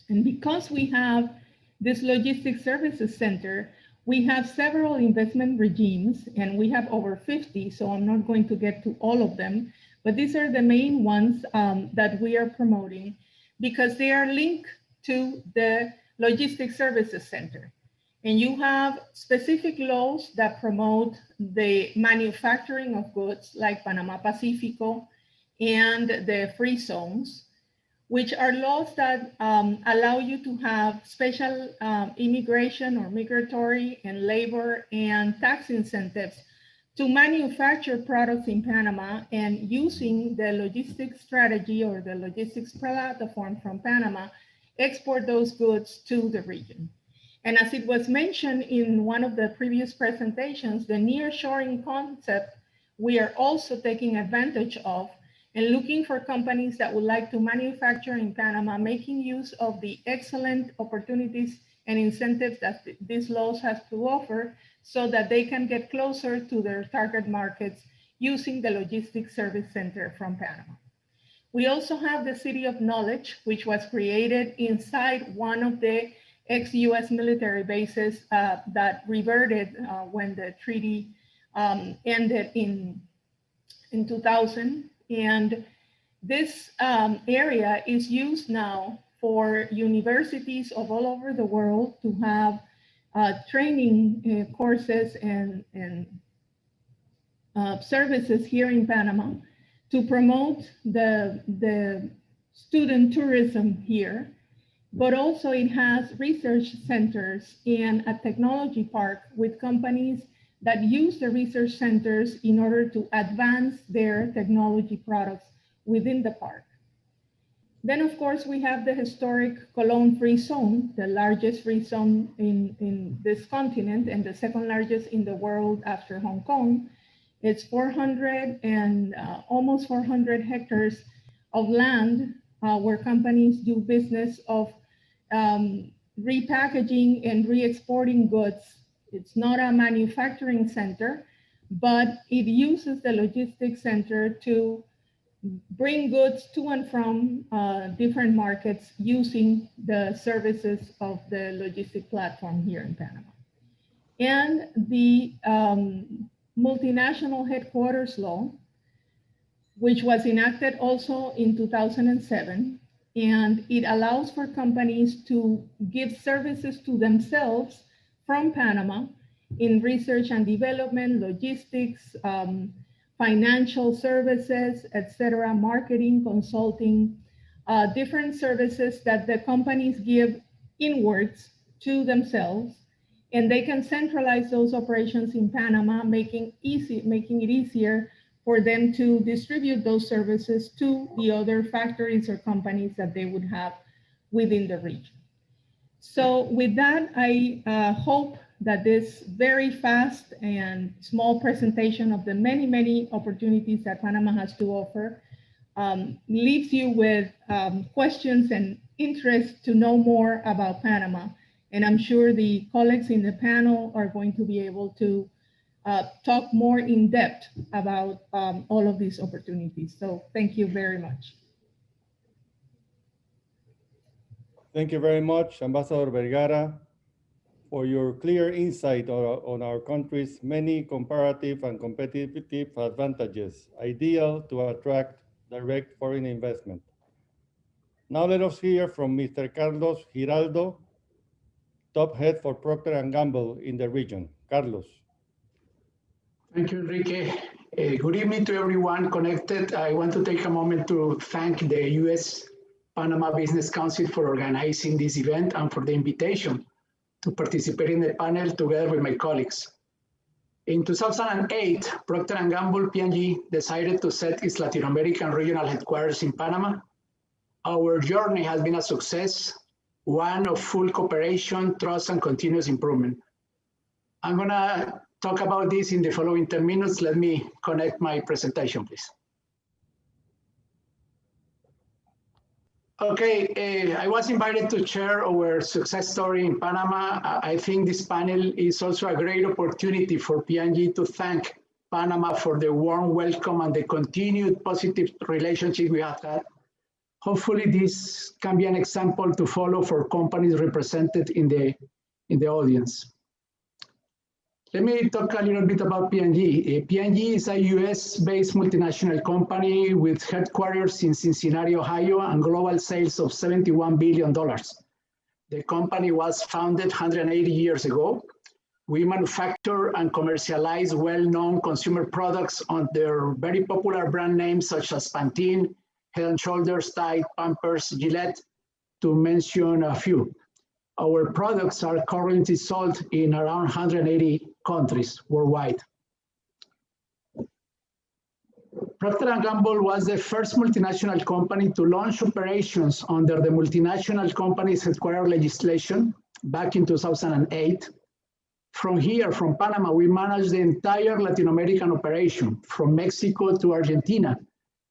And because we have this logistics services center, we have several investment regimes, and we have over 50, so I'm not going to get to all of them, but these are the main ones that we are promoting because they are linked to the logistics services center. And you have specific laws that promote the manufacturing of goods like Panama Pacifico and the free zones, which are laws that allow you to have special immigration or migratory and labor and tax incentives to manufacture products in Panama and using the logistics strategy or the logistics platform from Panama, export those goods to the region. And as it was mentioned in one of the previous presentations, the nearshoring concept, we are also taking advantage of and looking for companies that would like to manufacture in Panama, making use of the excellent opportunities and incentives that these laws have to offer so that they can get closer to their target markets using the logistics service center from Panama. We also have the City of Knowledge, which was created inside one of the ex-US military bases that reverted when the treaty ended in 2000. And this area is used now for universities of all over the world to have training courses and services here in Panama to promote the student tourism here. But also it has research centers and a technology park with companies that use the research centers in order to advance their technology products within the park. Then, of course, we have the historic Colón Free Zone, the largest free zone in this continent and the second largest in the world after Hong Kong. It's 400 and almost 400 hectares of land where companies do business of repackaging and re-exporting goods. It's not a manufacturing center, but it uses the logistics center to bring goods to and from different markets using the services of the logistic platform here in Panama. And the multinational headquarters law, which was enacted also in 2007, and it allows for companies to give services to themselves from Panama in research and development, logistics, financial services, etc., marketing, consulting, different services that the companies give inwards to themselves, and they can centralize those operations in Panama, making it easier for them to distribute those services to the other factories or companies that they would have within the region. So with that, I hope that this very fast and small presentation of the many, many opportunities that Panama has to offer leaves you with questions and interest to know more about Panama. And I'm sure the colleagues in the panel are going to be able to talk more in depth about all of these opportunities. So thank you very much. Thank you very much, Ambassador Vergara, for your clear insight on our country's many comparative and competitive advantages, ideal to attract direct foreign investment. Now let us hear from Mr. Carlos Giraldo, top head for Procter & Gamble in the region. Carlos. Thank you, Enrique. Good evening to everyone connected. I want to take a moment to thank the US Panama Business Council for organizing this event and for the invitation to participate in the panel together with my colleagues. In 2008, Procter & Gamble P&G decided to set its Latin American regional headquarters in Panama. Our journey has been a success, one of full cooperation, trust, and continuous improvement. I'm gonna talk about this in the following 10 minutes. Let me connect my presentation, please. Okay, I was invited to share our success story in Panama. I think this panel is also a great opportunity for P&G to thank Panama for the warm welcome and the continued positive relationship we have had. Hopefully this can be an example to follow for companies represented in the audience. Let me talk a little bit about P&G. P&G is a US-based multinational company with headquarters in Cincinnati, Ohio, and global sales of $71 billion. The company was founded 180 years ago. We manufacture and commercialize well-known consumer products under very popular brand names such as Pantene, Head & Shoulders, Tide, Pampers, Gillette, to mention a few. Our products are currently sold in around 180 countries worldwide. Procter & Gamble was the first multinational company to launch operations under the Multinational Companies Headquarters legislation back in 2008. From here, from Panama, we managed the entire Latin American operation, from Mexico to Argentina,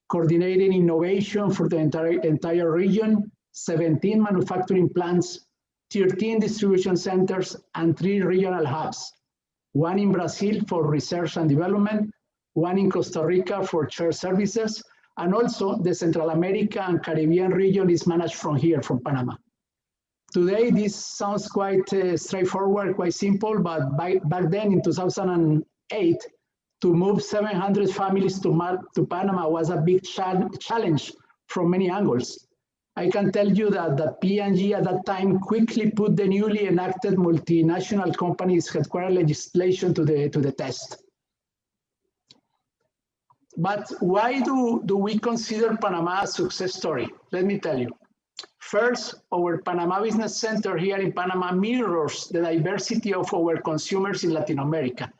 coordinating innovation for the entire region, 17 manufacturing plants, 13 distribution centers, and 3 regional hubs. One in Brazil for research and development, one in Costa Rica for shared services, and also the Central America and Caribbean region is managed from here, from Panama. Today, this sounds quite straightforward, quite simple, but back then in 2008, to move 700 families to Panama was a big challenge from many angles. I can tell you that the P&G at that time quickly put the newly enacted multinational companies headquarters legislation to the test. But why do we consider Panama a success story? Let me tell you. First, our Panama Business Center here in Panama mirrors the diversity of our consumers in Latin America.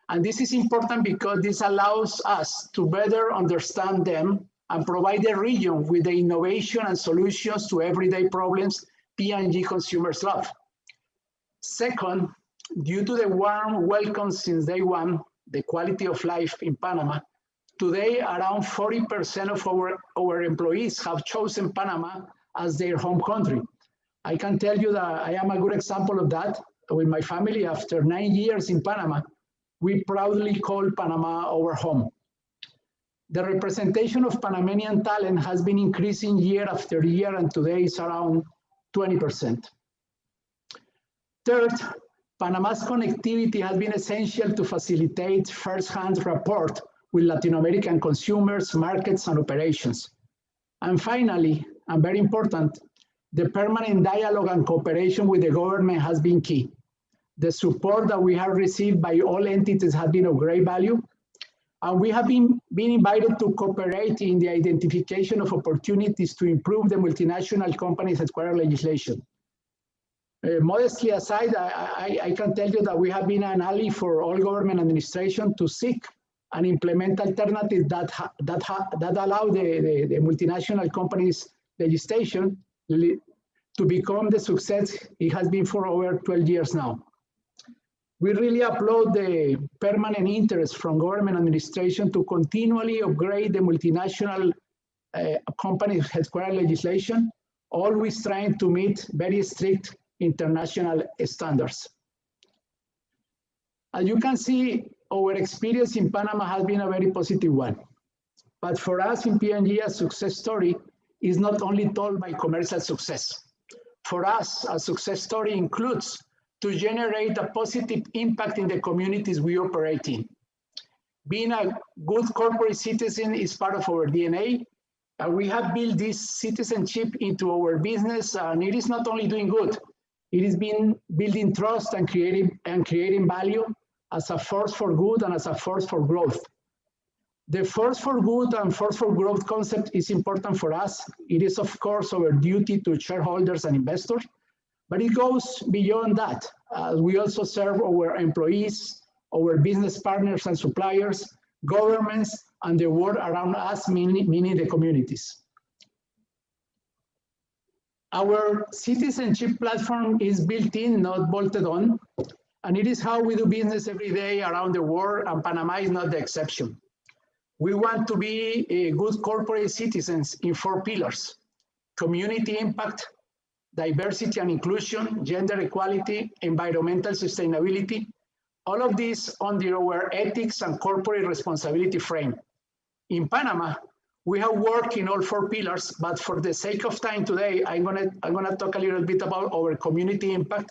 And this is important because this allows us to better understand them and provide the region with the innovation and solutions to everyday problems P&G consumers love. Second, due to the warm welcome since day one, the quality of life in Panama, today around 40% of our employees have chosen Panama as their home country. I can tell you that I am a good example of that with my family. After 9 years in Panama, we proudly call Panama our home. The representation of Panamanian talent has been increasing year after year, and today is around 20%. Third, Panama's connectivity has been essential to facilitate first-hand rapport with Latin American consumers, markets, and operations. And finally, and very important, the permanent dialogue and cooperation with the government has been key. The support that we have received by all entities has been of great value, and we have been invited to cooperate in the identification of opportunities to improve the multinational companies headquarters legislation. Modestly aside, I can tell you that we have been an ally for all government administration to seek and implement alternatives that allow the multinational companies legislation to become the success it has been for over 12 years now. We really applaud the permanent interest from government administration to continually upgrade the multinational companies headquarters legislation, always trying to meet very strict international standards. As you can see, our experience in Panama has been a very positive one. But for us in P&G, a success story is not only told by commercial success. For us, a success story includes to generate a positive impact in the communities we operate in. Being a good corporate citizen is part of our DNA, and we have built this citizenship into our business, and it is not only doing good, it is been building trust and creating value as a force for good and as a force for growth. The force for good and force for growth concept is important for us. It is, of course, our duty to shareholders and investors, but it goes beyond that. We also serve our employees, our business partners and suppliers, governments, and the world around us, meaning the communities. Our citizenship platform is built in, not bolted on, and it is how we do business every day around the world, and Panama is not the exception. We want to be good corporate citizens in 4 pillars: community impact, diversity and inclusion, gender equality, environmental sustainability, all of this under our ethics and corporate responsibility frame. In Panama, we have worked in all 4 pillars, but for the sake of time today, I'm gonna talk a little bit about our community impact.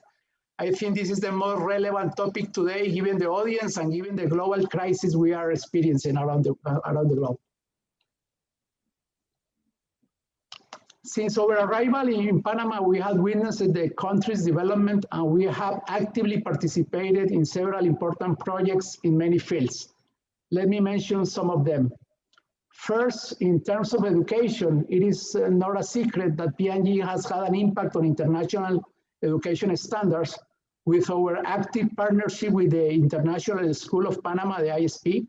I think this is the most relevant topic today, given the audience and given the global crisis we are experiencing around the globe. Since our arrival in Panama, we have witnessed the country's development, and we have actively participated in several important projects in many fields. Let me mention some of them. First, in terms of education, it is not a secret that P&G has had an impact on international education standards with our active partnership with the International School of Panama, the ISP.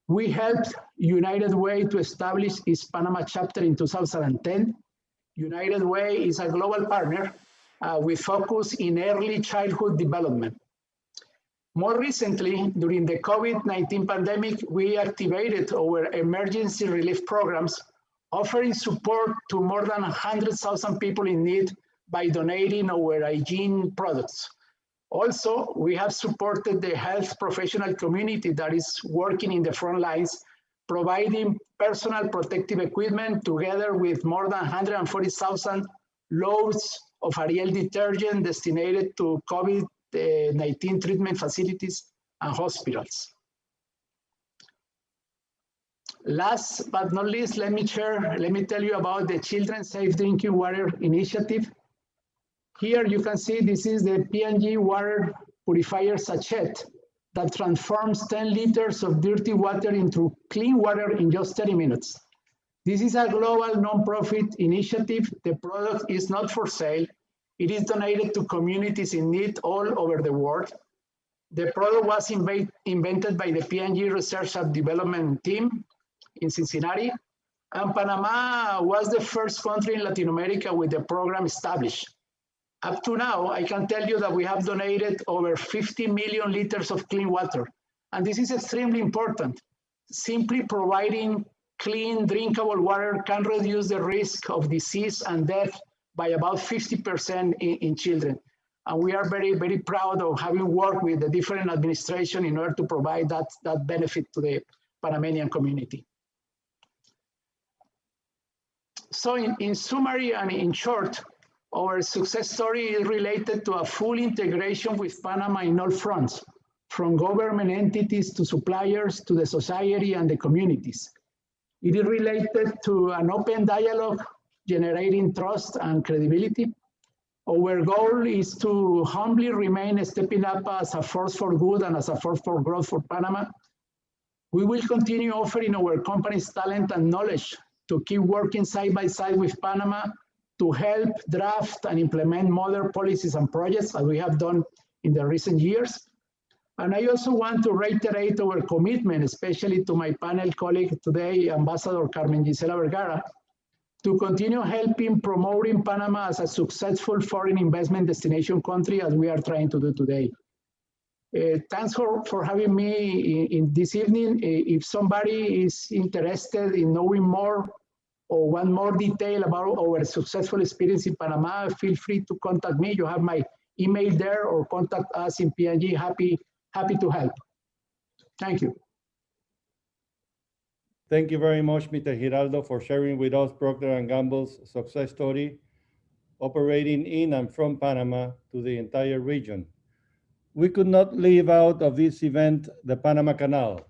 We helped United Way to establish its Panama chapter in 2010. United Way is a global partner with focus in early childhood development. More recently, during the COVID-19 pandemic, we activated our emergency relief programs, offering support to more than 100,000 people in need by donating our hygiene products. Also, we have supported the health professional community that is working in the front lines, providing personal protective equipment together with more than 140,000 loads of Ariel detergent destined to COVID-19 treatment facilities and hospitals. Last but not least, let me tell you about the Children's Safe Drinking Water Initiative. Here you can see this is the P&G water purifier sachet that transforms 10 liters of dirty water into clean water in just 30 minutes. This is a global nonprofit initiative. The product is not for sale. It is donated to communities in need all over the world. The product was invented by the P&G Research and Development team in Cincinnati, and Panama was the first country in Latin America with the program established. Up to now, I can tell you that we have donated over 50 million liters of clean water. And this is extremely important. Simply providing clean, drinkable water can reduce the risk of disease and death by about 50% in children. And we are very, very proud of having worked with the different administration in order to provide that benefit to the Panamanian community. So in summary and in short, our success story is related to a full integration with Panama in all fronts, from government entities to suppliers to the society and the communities. It is related to an open dialogue, generating trust and credibility. Our goal is to humbly remain stepping up as a force for good and as a force for growth for Panama. We will continue offering our company's talent and knowledge to keep working side by side with Panama to help draft and implement modern policies and projects as we have done in the recent years. And I also want to reiterate our commitment, especially to my panel colleague today, Ambassador Carmen Gisela Vergara, to continue helping promoting Panama as a successful foreign investment destination country as we are trying to do today. Thanks for having me in this evening. If somebody is interested in knowing more or want more detail about our successful experience in Panama, feel free to contact me. You have my email there, or contact us in P&G. Happy to help. Thank you. Thank you very much, Mr. Giraldo, for sharing with us Procter & Gamble's success story operating in and from Panama to the entire region. We could not leave out of this event the Panama Canal,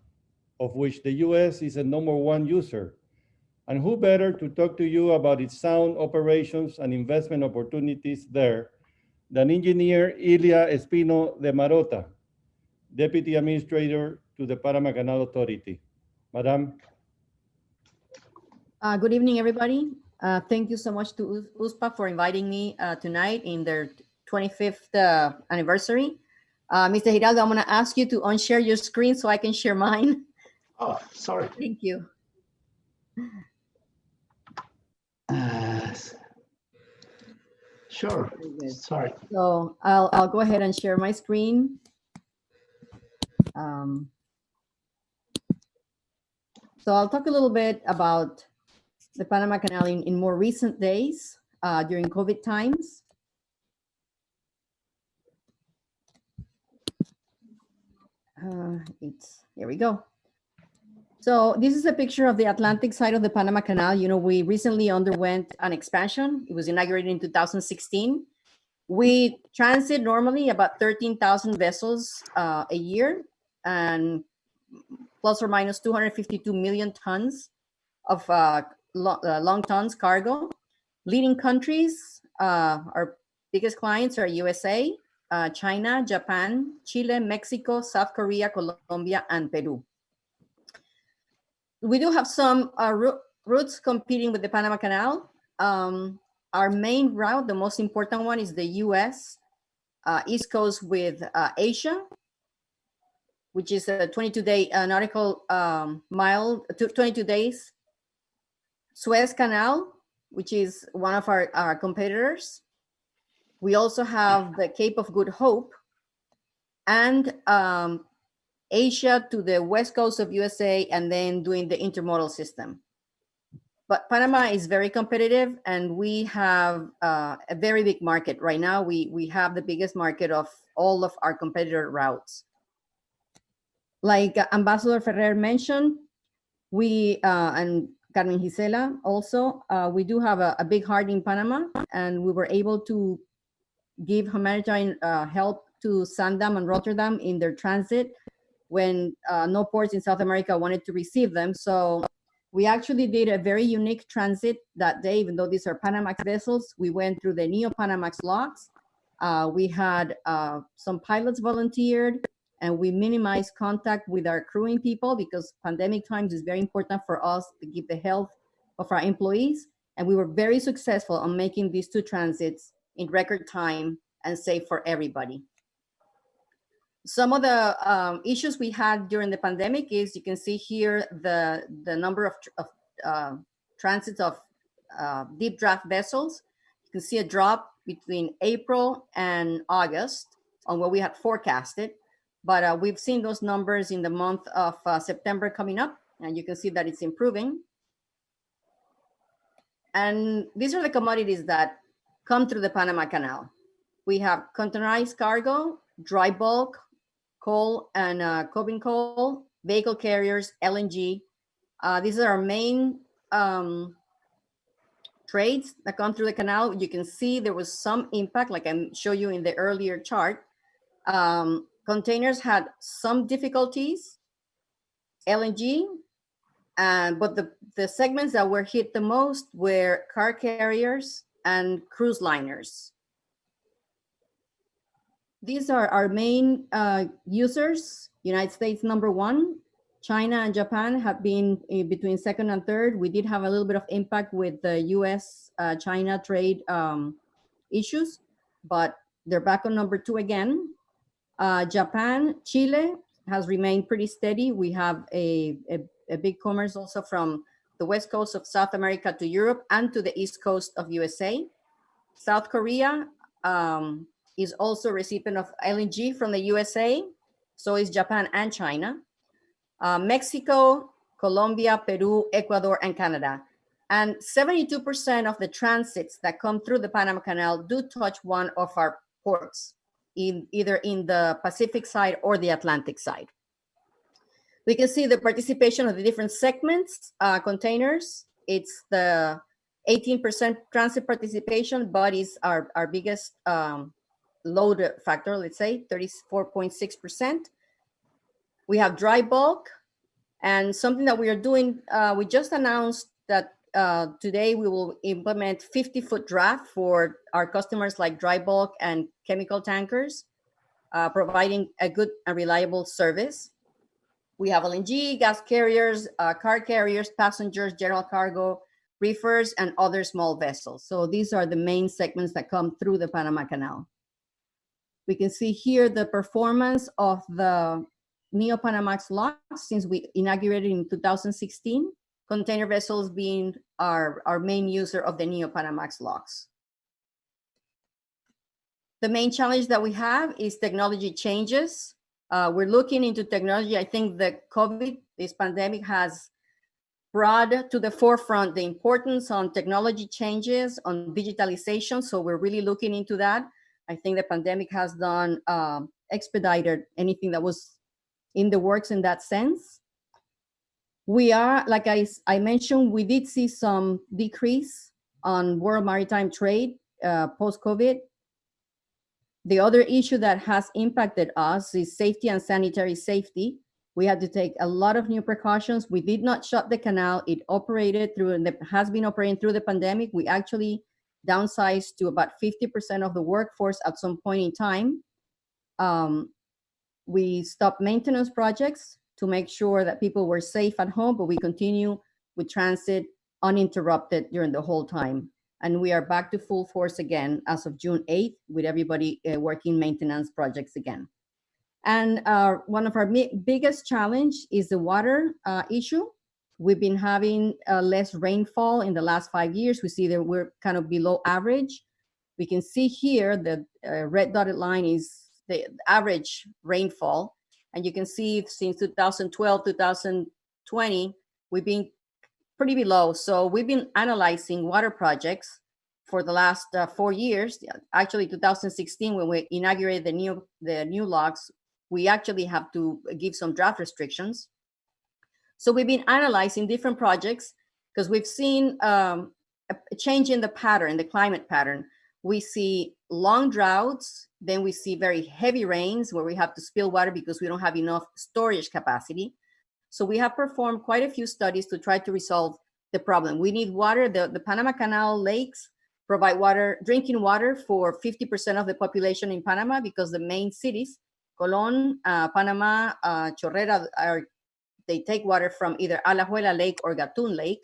of which the US is a #1 user. And who better to talk to you about its sound operations and investment opportunities there than engineer Ilia Espino de Marota, Deputy Administrator to the Panama Canal Authority. Madam. Good evening, everybody. Thank you so much to USPA for inviting me tonight in their 25th anniversary. Mr. Giraldo, I'm going to ask you to unshare your screen so I can share mine. Oh, sorry. Thank you. Sure. Sorry. So I'll go ahead and share my screen. So I'll talk a little bit about the Panama Canal in more recent days during COVID times. Here we go. So this is a picture of the Atlantic side of the Panama Canal. You know, we recently underwent an expansion. It was inaugurated in 2016. We transit normally about 13,000 vessels a year, and plus or minus 252 million tons of long tons cargo. Leading countries, our biggest clients are USA, China, Japan, Chile, Mexico, South Korea, Colombia, and Peru. We do have some routes competing with the Panama Canal. Our main route, the most important one, is the US East Coast with Asia, which is a 22-day nautical mile, 22 days. Suez Canal, which is one of our competitors. We also have the Cape of Good Hope, and Asia to the west coast of USA, and then doing the intermodal system. But Panama is very competitive, and we have a very big market. Right now, we have the biggest market of all of our competitor routes. Like Ambassador Ferrer mentioned, we, and Carmen Gisela also, we do have a big heart in Panama, and we were able to give humanitarian help to Sandam and Rotterdam in their transit when no ports in South America wanted to receive them. So we actually did a very unique transit that day. Even though these are Panamax vessels, we went through the Neo-Panamax locks. We had some pilots volunteered, and we minimized contact with our crewing people, because pandemic times is very important for us to keep the health of our employees. And we were very successful on making these two transits in record time and safe for everybody. Some of the issues we had during the pandemic is, you can see here the number of transits of deep draft vessels. You can see a drop between April and August on what we had forecasted. But we've seen those numbers in the month of September coming up, and you can see that it's improving. And these are the commodities that come through the Panama Canal. We have containerized cargo, dry bulk, coal and coking coal, vehicle carriers, LNG. These are our main trades that come through the canal. You can see there was some impact, like I showed you in the earlier chart. Containers had some difficulties, LNG, but the segments that were hit the most were car carriers and cruise liners. These are our main users. United States #1. China and Japan have been between second and third. We did have a little bit of impact with the US-China trade issues, but they're back on #2 again. Japan, Chile has remained pretty steady. We have a big commerce also from the west coast of South America to Europe and to the east coast of USA. South Korea is also a recipient of LNG from the USA. So is Japan and China. Mexico, Colombia, Peru, Ecuador, and Canada. And 72% of the transits that come through the Panama Canal do touch one of our ports, either in the Pacific side or the Atlantic side. We can see the participation of the different segments, containers. It's the 18% transit participation, but is our biggest load factor, let's say, 34.6%. We have dry bulk, and something that we are doing, we just announced that today we will implement 50-foot draft for our customers like dry bulk and chemical tankers, providing a good and reliable service. We have LNG, gas carriers, car carriers, passengers, general cargo, reefers, and other small vessels. So these are the main segments that come through the Panama Canal. We can see here the performance of the Neo-Panamax locks since we inaugurated in 2016, container vessels being our main user of the Neo-Panamax locks. The main challenge that we have is technology changes. We're looking into technology. I think the COVID, this pandemic, has brought to the forefront the importance on technology changes, on digitalization. So we're really looking into that. I think the pandemic has done expedited anything that was in the works in that sense. We are, like I mentioned, we did see some decrease on world maritime trade post-COVID. The other issue that has impacted us is safety and sanitary safety. We had to take a lot of new precautions. We did not shut the canal. It operated through, and has been operating through the pandemic. We actually downsized to about 50% of the workforce at some point in time. We stopped maintenance projects to make sure that people were safe at home, but we continue with transit uninterrupted during the whole time. And we are back to full force again as of June 8th with everybody working maintenance projects again. And one of our biggest challenge is the water issue. We've been having less rainfall in the last 5 years. We see that we're kind of below average. We can see here the red dotted line is the average rainfall. And you can see since 2012, 2020, we've been pretty below. So we've been analyzing water projects for the last 4 years. Actually, 2016, when we inaugurated the new locks, we actually have to give some draft restrictions. So we've been analyzing different projects because we've seen a change in the pattern, the climate pattern. We see long droughts, then we see very heavy rains where we have to spill water because we don't have enough storage capacity. So we have performed quite a few studies to try to resolve the problem. We need water. The Panama Canal lakes provide water, drinking water for 50% of the population in Panama because the main cities, Colón, Panama, Chorrera, they take water from either Alajuela Lake or Gatun Lake.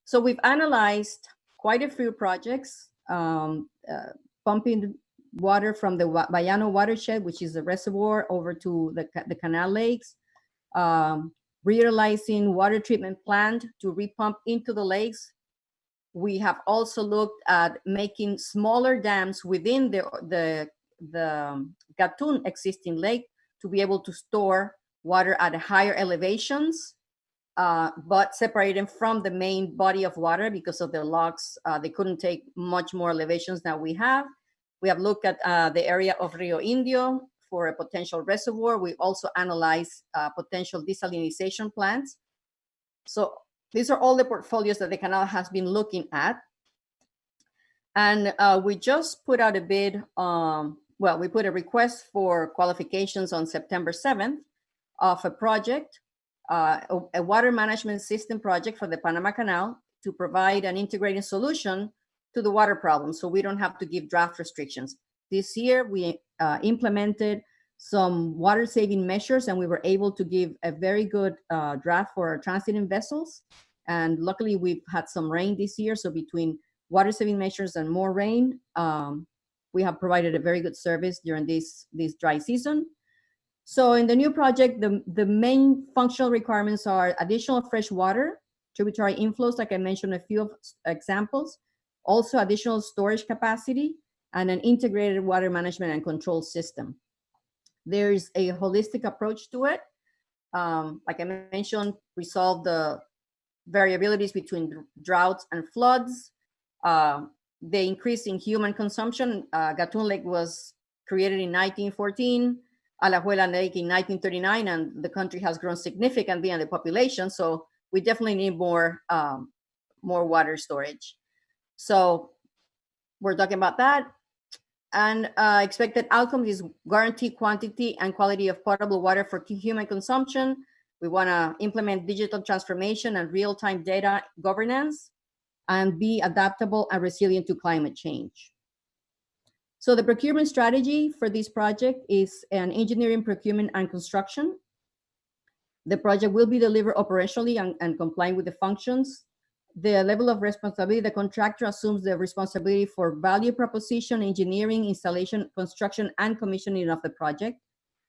So we've analyzed quite a few projects, pumping water from the Bayano watershed, which is the reservoir, over to the canal lakes, realizing water treatment plant to repump into the lakes. We have also looked at making smaller dams within the Gatun existing lake to be able to store water at higher elevations, but separated from the main body of water because of the locks. They couldn't take much more elevations than we have. We have looked at the area of Rio Indio for a potential reservoir. We also analyzed potential desalination plants. So these are all the portfolios that the canal has been looking at. And we just put out a bid, well, we put a request for qualifications on September 7th of a project, a water management system project for the Panama Canal to provide an integrated solution to the water problem so we don't have to give draft restrictions. This year, we implemented some water saving measures and we were able to give a very good draft for our transiting vessels. And luckily, we've had some rain this year. So between water saving measures and more rain, we have provided a very good service during this dry season. So in the new project, the main functional requirements are additional fresh water, tributary inflows, like I mentioned, a few of examples, also additional storage capacity, and an integrated water management and control system. There's a holistic approach to it. Like I mentioned, resolve the variabilities between droughts and floods, the increase in human consumption. Gatun Lake was created in 1914, Alajuela Lake in 1939, and the country has grown significantly in the population, so we definitely need more water storage. So we're talking about that. And expected outcome is guaranteed quantity and quality of potable water for human consumption. We want to implement digital transformation and real-time data governance and be adaptable and resilient to climate change. So the procurement strategy for this project is an engineering, procurement, and construction. The project will be delivered operationally and complying with the functions. The level of responsibility, the contractor assumes the responsibility for value proposition, engineering, installation, construction, and commissioning of the project.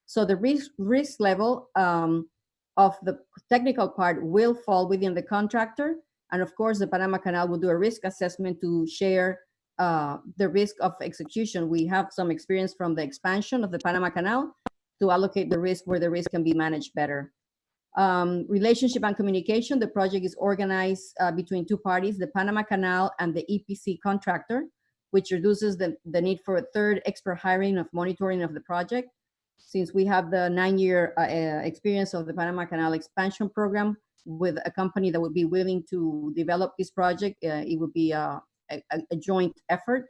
So the risk level of the technical part will fall within the contractor. And of course, the Panama Canal will do a risk assessment to share the risk of execution. We have some experience from the expansion of the Panama Canal to allocate the risk where the risk can be managed better. Relationship and communication, the project is organized between two parties, the Panama Canal and the EPC contractor, which reduces the need for a third expert hiring of monitoring of the project. Since we have the 9-year experience of the Panama Canal expansion program with a company that would be willing to develop this project, it would be a joint effort.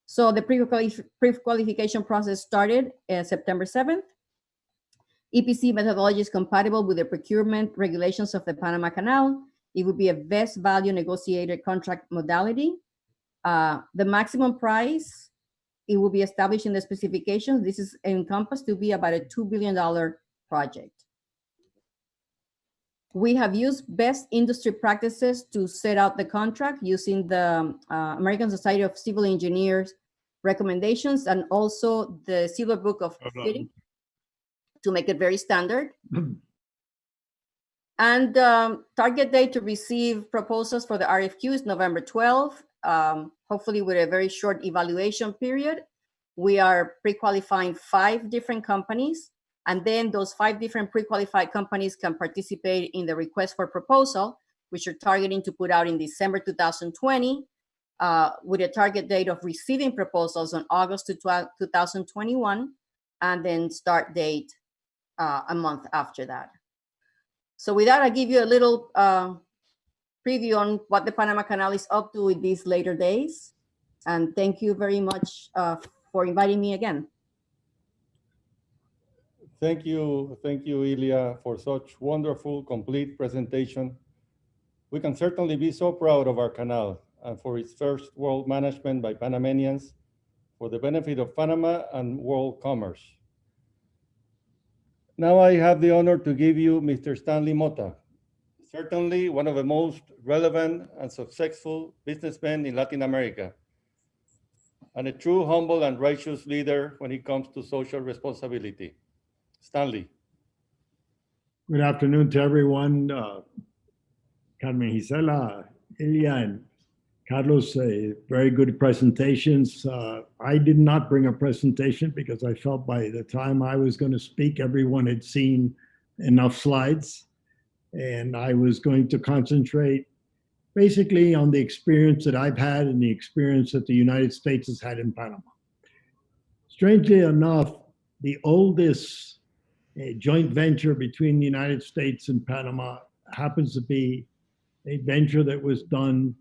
So the pre-qualification process started September 7th. EPC methodology is compatible with the procurement regulations of the Panama Canal. It would be a best value negotiated contract modality. The maximum price, it will be established in the specifications. This is encompassed to be about a $2 billion project. We have used best industry practices to set out the contract using the American Society of Civil Engineers recommendations and also the Silver Book of Bidding to make it very standard. And target date to receive proposals for the RFQ is November 12th, hopefully with a very short evaluation period. We are pre-qualifying 5 different companies, and then those 5 different pre-qualified companies can participate in the request for proposal, which are targeting to put out in December 2020, with a target date of receiving proposals on August 2021, and then start date a month after that. So with that, I give you a little preview on what the Panama Canal is up to in these later days. And thank you very much for inviting me again. Thank you, Ilia, for such wonderful, complete presentation. We can certainly be so proud of our canal and for its first world management by Panamanians for the benefit of Panama and world commerce. Now I have the honor to give you Mr. Stanley Mota, certainly one of the most relevant and successful businessmen in Latin America, and a true humble and righteous leader when it comes to social responsibility. Stanley. Good afternoon to everyone. Carmen Gisela, Ilia, and Carlos, very good presentations. I did not bring a presentation because I felt by the time I was going to speak, everyone had seen enough slides. And I was going to concentrate basically on the experience that I've had and the experience that the United States has had in Panama. Strangely enough, the oldest joint venture between the United States and Panama happens to be a venture that was done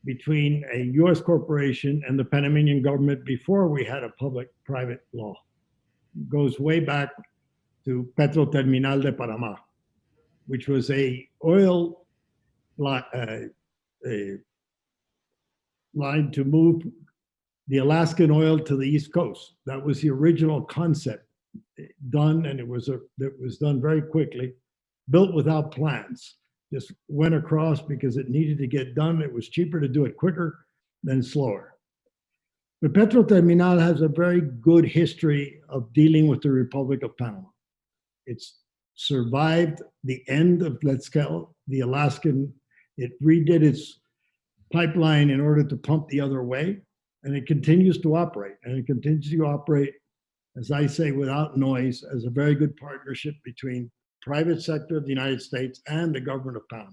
between a US corporation and the Panamanian government before we had a public-private law. It goes way back to Petroterminal de Panama, which was a oil line to move the Alaskan oil to the East Coast. That was the original concept done, and it was done very quickly, built without plans. Just went across because it needed to get done. It was cheaper to do it quicker than slower. But Petroterminal has a very good history of dealing with the Republic of Panama. It's survived the end of, let's call the Alaskan. It redid its pipeline in order to pump the other way, and it continues to operate. And it continues to operate, as I say, without noise, as a very good partnership between private sector of the United States and the government of Panama.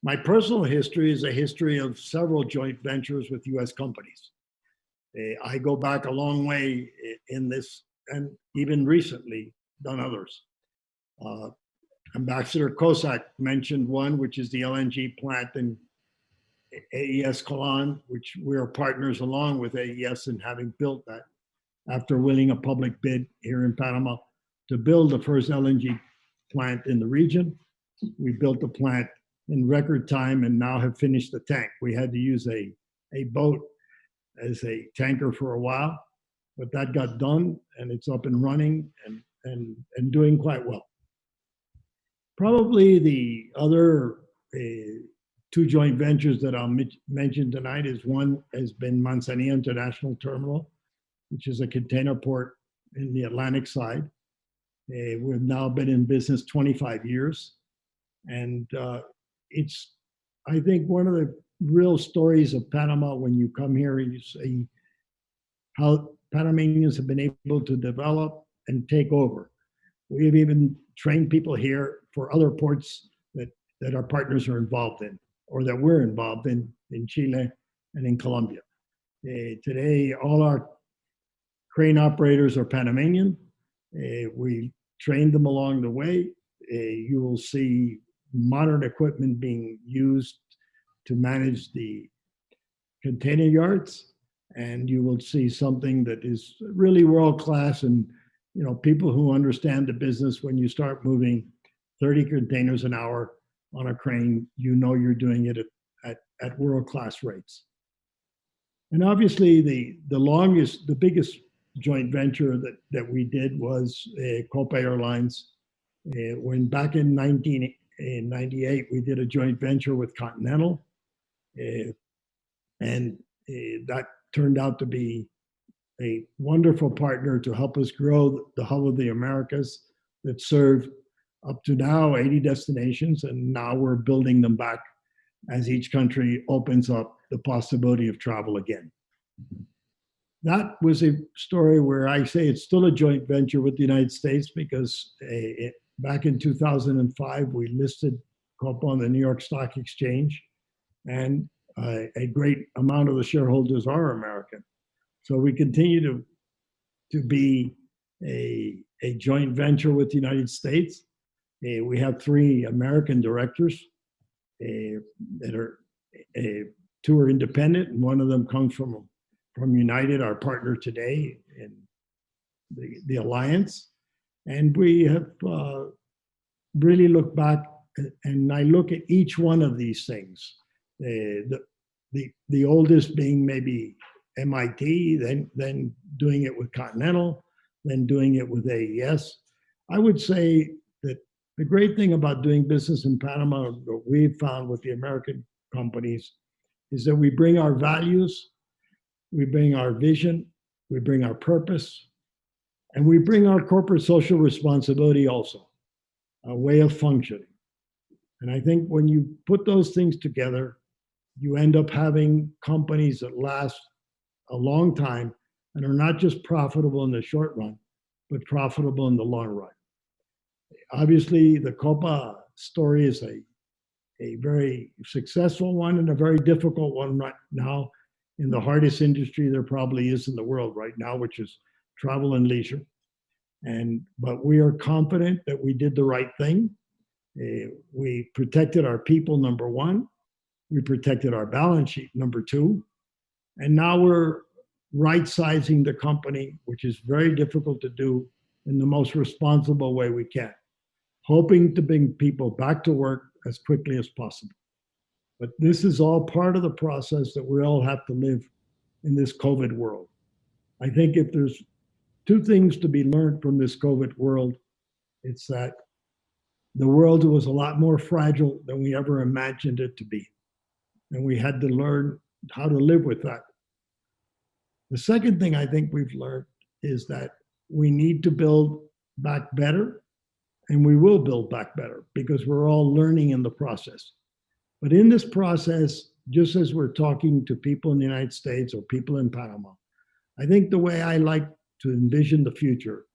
My personal history is a history of several joint ventures with US companies. I go back a long way in this, and even recently done others. Ambassador Cossack mentioned one, which is the LNG plant in AES Colan, which we are partners along with AES in having built that after winning a public bid here in Panama to build the first LNG plant in the region. We built the plant in record time and now have finished the tank. We had to use a boat as a tanker for a while, but that got done and it's up and running and doing quite well. Probably the other two joint ventures that I'll mention tonight is one has been Manzanilla International Terminal, which is a container port in the Atlantic side. We've now been in business 25 years. And it's, I think, one of the real stories of Panama when you come here and you see how Panamanians have been able to develop and take over. We've even trained people here for other ports that our partners are involved in, or that we're involved in Chile and in Colombia. Today, all our crane operators are Panamanian. We trained them along the way. You will see modern equipment being used to manage the container yards, and you will see something that is really world-class. And you know, people who understand the business, when you start moving 30 containers an hour on a crane, you know you're doing it at world-class rates. And obviously, the biggest joint venture that we did was Copa Airlines. When back in 1998, we did a joint venture with Continental, and that turned out to be a wonderful partner to help us grow the Hub of the Americas that served up to now 80 destinations, and now we're building them back as each country opens up the possibility of travel again. That was a story where I say it's still a joint venture with the United States because back in 2005, we listed Copa on the New York Stock Exchange, and a great amount of the shareholders are American. So we continue to be a joint venture with the United States. We have 3 American directors that are, 2 are independent, and one of them comes from United, our partner today in the alliance. And we have really looked back, and I look at each one of these things. The oldest being maybe MIT, then doing it with Continental, then doing it with AES. I would say that the great thing about doing business in Panama, what we've found with the American companies, is that we bring our values, we bring our vision, we bring our purpose, and we bring our corporate social responsibility also, a way of functioning. And I think when you put those things together, you end up having companies that last a long time and are not just profitable in the short run, but profitable in the long run. Obviously, the Copa story is a very successful one and a very difficult one right now in the hardest industry there probably is in the world right now, which is travel and leisure. But we are confident that we did the right thing. We protected our people, number one. We protected our balance sheet, number two. And now we're right-sizing the company, which is very difficult to do in the most responsible way we can, hoping to bring people back to work as quickly as possible. But this is all part of the process that we all have to live in this COVID world. I think if there's two things to be learned from this COVID world, it's that the world was a lot more fragile than we ever imagined it to be. And we had to learn how to live with that. The second thing I think we've learned is that we need to build back better, and we will build back better because we're all learning in the process. But in this process, just as we're talking to people in the United States or people in Panama, I think the way I like to envision the future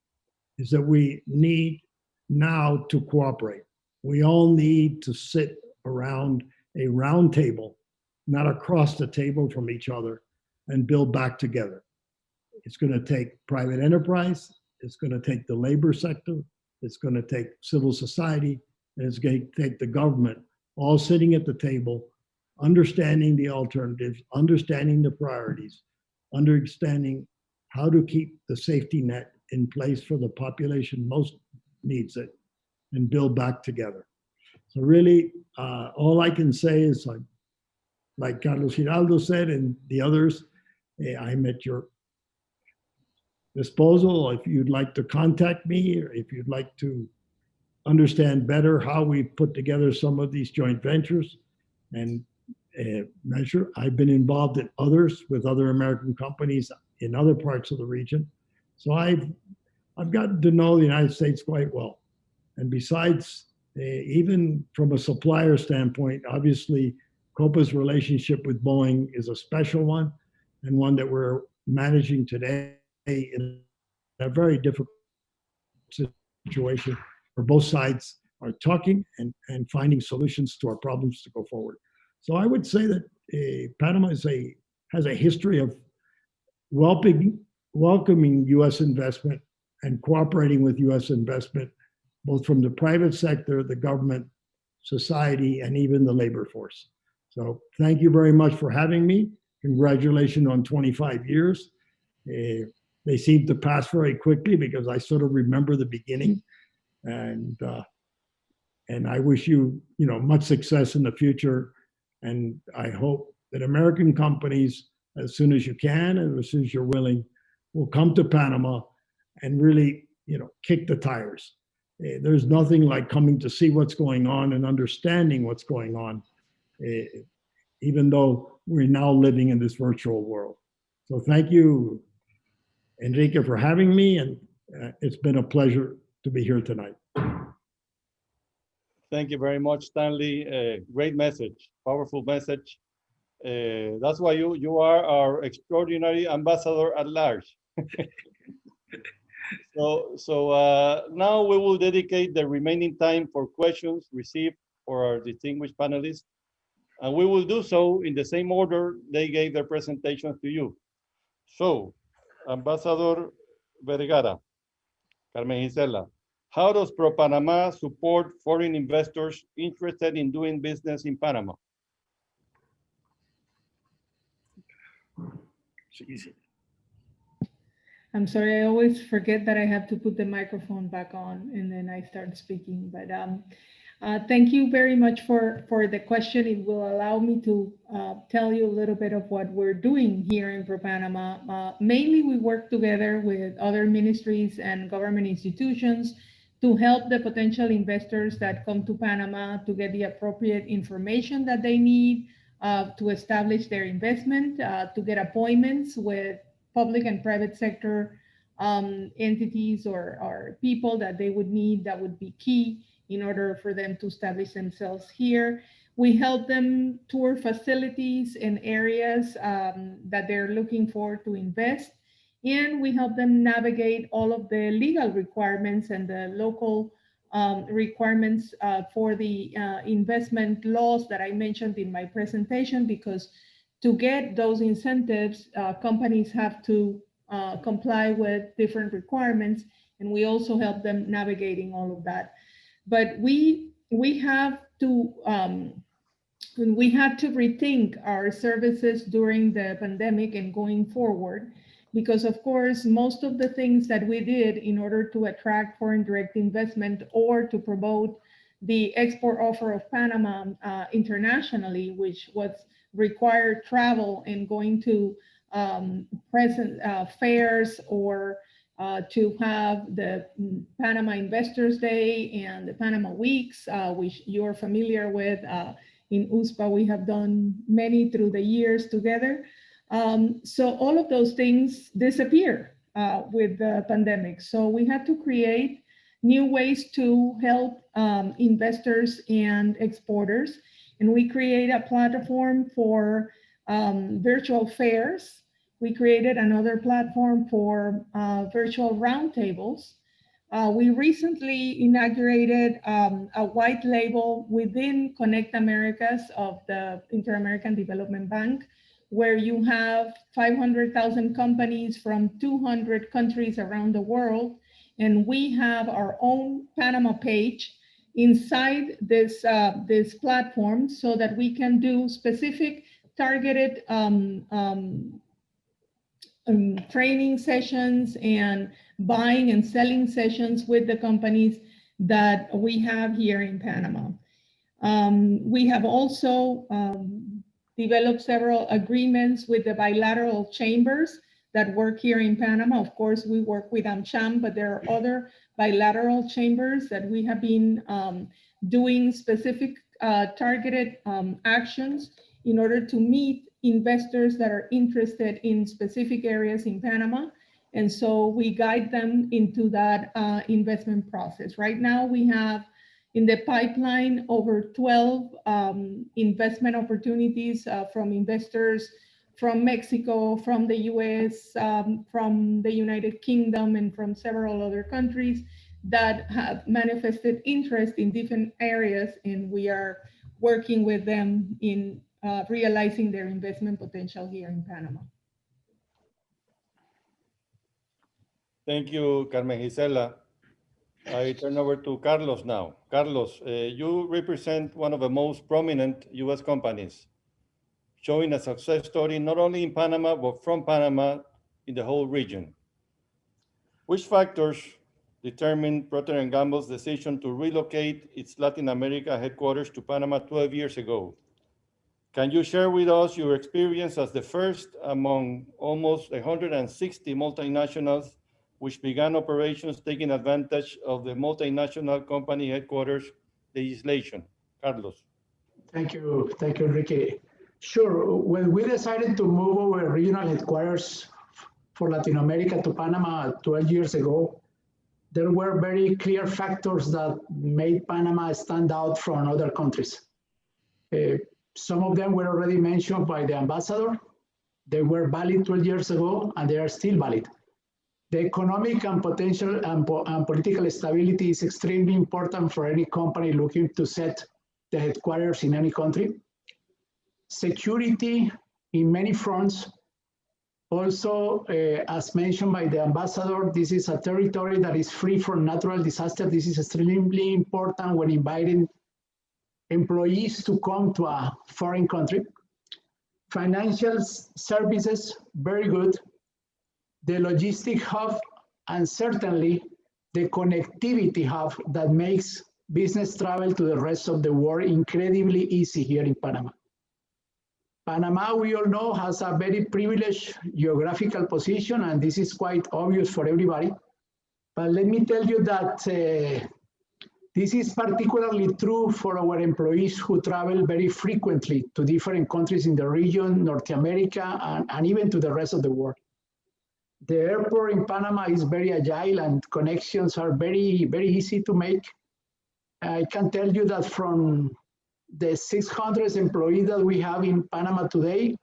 is that we need now to cooperate. We all need to sit around a round table, not across the table from each other, and build back together. It's going to take private enterprise, it's going to take the labor sector, it's going to take civil society, and it's going to take the government, all sitting at the table, understanding the alternatives, understanding the priorities, understanding how to keep the safety net in place for the population most needs it, and build back together. So really, all I can say is like Carlos Giraldo said and the others, I'm at your disposal if you'd like to contact me or if you'd like to understand better how we put together some of these joint ventures and measure. I've been involved in others with other American companies in other parts of the region. So I've gotten to know the United States quite well. And besides, even from a supplier standpoint, obviously, Copa's relationship with Boeing is a special one and one that we're managing today in a very difficult situation where both sides are talking and finding solutions to our problems to go forward. So I would say that Panama has a history of welcoming U.S. investment and cooperating with U.S. investment, both from the private sector, the government, society, and even the labor force. So thank you very much for having me. Congratulations on 25 years. They seem to pass very quickly because I sort of remember the beginning. And I wish you, much success in the future. And I hope that American companies, as soon as you can and as soon as you're willing, will come to Panama and really, kick the tires. There's nothing like coming to see what's going on and understanding what's going on, even though we're now living in this virtual world. So thank you, Enrique, for having me, and it's been a pleasure to be here tonight. Thank you very much, Stanley. Great message, powerful message. That's why you are our extraordinary ambassador at large. So now we will dedicate the remaining time for questions received for our distinguished panelists. And we will do so in the same order they gave their presentations to you. So, Ambassador Vergara, Carmen Gisela, how does Pro-Panama support foreign investors interested in doing business in Panama? It's easy. I'm sorry, I always forget that I have to put the microphone back on and then I start speaking. But thank you very much for the question. It will allow me to tell you a little bit of what we're doing here in Pro-Panama. Mainly, we work together with other ministries and government institutions to help the potential investors that come to Panama to get the appropriate information that they need to establish their investment, to get appointments with public and private sector entities or people that they would need that would be key in order for them to establish themselves here. We help them tour facilities in areas that they're looking for to invest, and we help them navigate all of the legal requirements and the local requirements for the investment laws that I mentioned in my presentation, because to get those incentives, companies have to comply with different requirements, and we also help them navigating all of that. But we had to rethink our services during the pandemic and going forward, because of course, most of the things that we did in order to attract foreign direct investment or to promote the export offer of Panama internationally, which was required travel and going to present fairs or to have the Panama Investors Day and the Panama Weeks, which you're familiar with. In USPA, we have done many through the years together. So all of those things disappear with the pandemic. So we had to create new ways to help investors and exporters. And we create a platform for virtual fairs. We created another platform for virtual roundtables. We recently inaugurated a white label within Connect Americas of the Inter-American Development Bank, where you have 500,000 companies from 200 countries around the world. And we have our own Panama page inside this, this platform so that we can do specific targeted training sessions and buying and selling sessions with the companies that we have here in Panama. We have also developed several agreements with the bilateral chambers that work here in Panama. Of course, we work with AmCham, but there are other bilateral chambers that we have been doing specific targeted actions in order to meet investors that are interested in specific areas in Panama. And so we guide them into that investment process. Right now we have in the pipeline over 12 investment opportunities from investors from Mexico, from the US, from the United Kingdom, and from several other countries that have manifested interest in different areas. And we are working with them in realizing their investment potential here in Panama. Thank you, Carmen Gisela. I turn over to Carlos now. Carlos, you represent one of the most prominent US companies, showing a success story not only in Panama, but from Panama in the whole region. Which factors determined Procter & Gamble's decision to relocate its Latin America headquarters to Panama 12 years ago? Can you share with us your experience as the first among almost 160 multinationals which began operations taking advantage of the multinational company headquarters legislation? Carlos. Thank you, Enrique. Sure, when we decided to move our regional headquarters for Latin America to Panama 12 years ago, there were very clear factors that made Panama stand out from other countries. Some of them were already mentioned by the ambassador. They were valid 12 years ago, and they are still valid. The economic and potential and political stability is extremely important for any company looking to set the headquarters in any country. Security in many fronts. Also, as mentioned by the ambassador, this is a territory that is free from natural disaster. This is extremely important when inviting employees to come to a foreign country. Financial services, very good. The logistic hub, and certainly the connectivity hub that makes business travel to the rest of the world incredibly easy here in Panama. Panama, we all know, has a very privileged geographical position, and this is quite obvious for everybody. But let me tell you that this is particularly true for our employees who travel very frequently to different countries in the region, North America, and even to the rest of the world. The airport in Panama is very agile and connections are very, very easy to make. I can tell you that from the 600 employees that we have in Panama today,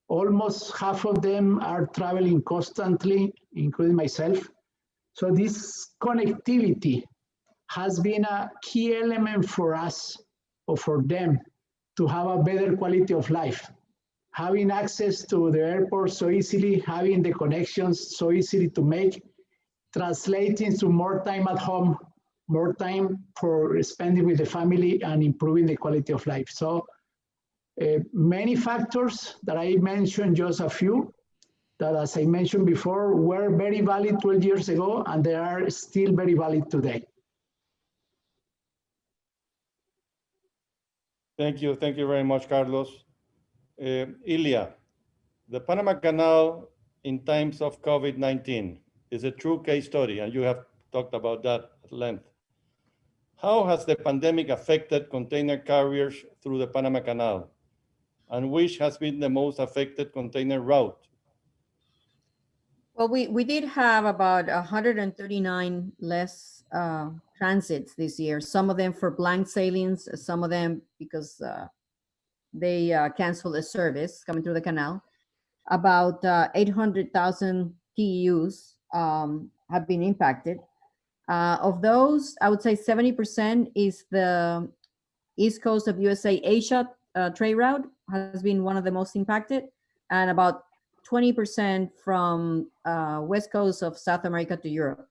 almost half of them are traveling constantly, including myself. So this connectivity has been a key element for us or for them to have a better quality of life. having access to the airport so easily, having the connections so easily to make, translating to more time at home, more time for spending with the family and improving the quality of life. So many factors that I mentioned, just a few, that as I mentioned before, were very valid 12 years ago, and they are still very valid today. Thank you very much, Carlos. Ilya, the Panama Canal in times of COVID-19 is a true case study, and you have talked about that at length. How has the pandemic affected container carriers through the Panama Canal? And which has been the most affected container route? Well, we did have about 139 less transits this year, some of them for blank sailings, some of them because they canceled a service coming through the canal. About 800,000 TEUs have been impacted. Of those, I would say 70% is the East Coast of USA Asia trade route has been one of the most impacted, and about 20% from West Coast of South America to Europe.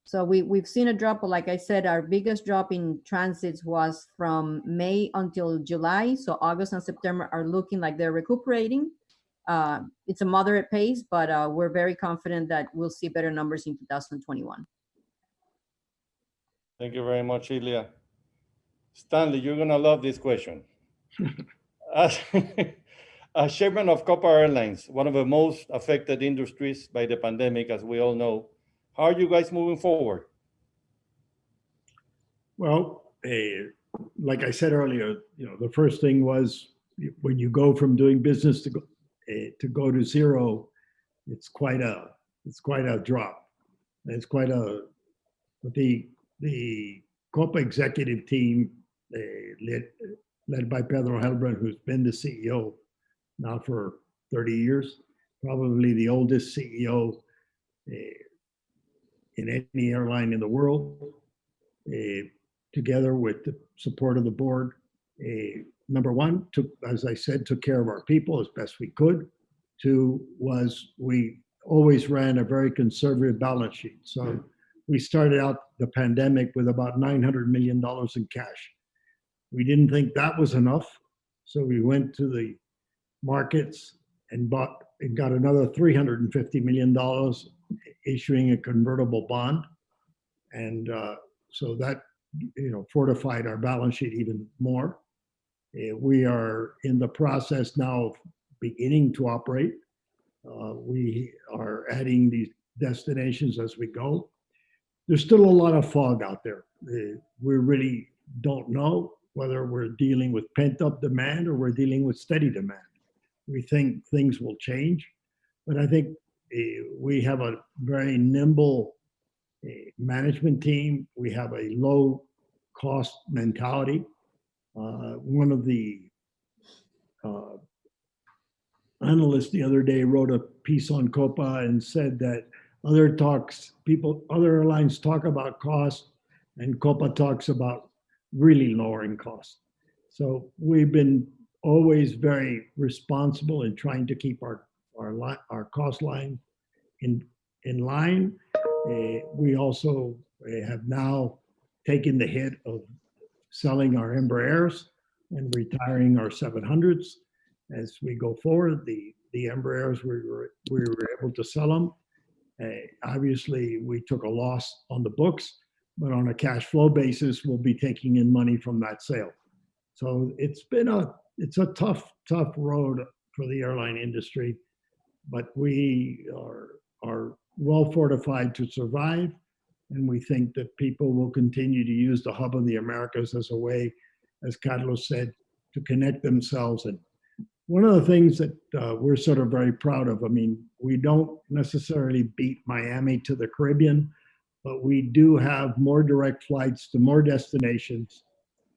So we've seen a drop, but like I said, our biggest drop in transits was from May until July. So August and September are looking like they're recuperating. It's a moderate pace, but we're very confident that we'll see better numbers in 2021. Thank you very much, Ilya. Stanley, you're gonna love this question. As chairman of Copa Airlines, one of the most affected industries by the pandemic, as we all know, how are you guys moving forward? Well, like I said earlier, the first thing was when you go from doing business to go to zero, it's quite a drop. It's quite a. But the Copa executive team, led by Pedro Helbron, who's been the CEO now for 30 years, probably the oldest CEO in any airline in the world, together with the support of the board. Number one, as I said, took care of our people as best we could. Two was we always ran a very conservative balance sheet. So we started out the pandemic with about $900 million in cash. We didn't think that was enough, so we went to the markets and got another $350 million, issuing a convertible bond, and so that fortified our balance sheet even more. We are in the process now of beginning to operate. We are adding these destinations as we go. There's still a lot of fog out there. We really don't know whether we're dealing with pent-up demand or we're dealing with steady demand. We think things will change, but I think we have a very nimble management team. We have a low-cost mentality. One of the analysts the other day wrote a piece on Copa and said that other airlines talk about cost, and Copa talks about really lowering costs. So we've been always very responsible in trying to keep our cost line in line. We also have now taken the hit of selling our Embraers and retiring our 700s. As we go forward, the Embraers, we were able to sell them. Obviously, we took a loss on the books, but on a cash flow basis, we'll be taking in money from that sale. So it's a tough road for the airline industry, but we are well fortified to survive, and we think that people will continue to use the Hub of the Americas as a way, as Carlos said, to connect themselves. And one of the things that we're sort of very proud of, I mean, we don't necessarily beat Miami to the Caribbean, but we do have more direct flights to more destinations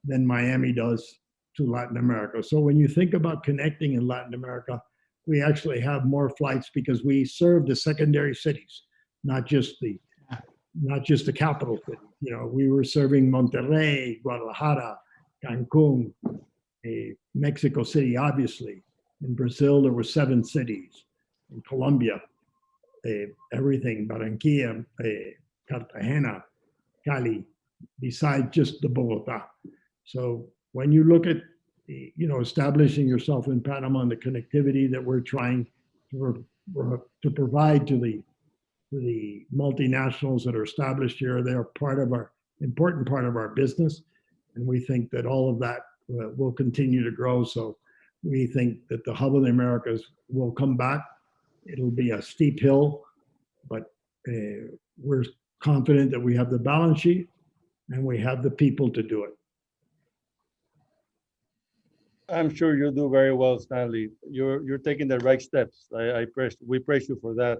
than Miami does to Latin America. So when you think about connecting in Latin America, we actually have more flights because we serve the secondary cities, not just the capital city. We were serving Monterrey, Guadalajara, Cancun, Mexico City, obviously, In Brazil, there were 7 cities. In Colombia, everything, Barranquilla, Cartagena, Cali, besides just the Bogota. So when you look at, establishing yourself in Panama and the connectivity that we're trying to provide to the multinationals that are established here, they are important part of our business. And we think that all of that will continue to grow. So we think that the Hub of the Americas will come back. It'll be a steep hill, but we're confident that we have the balance sheet and we have the people to do it. I'm sure you do very well, Stanley. You're taking the right steps. We praise you for that.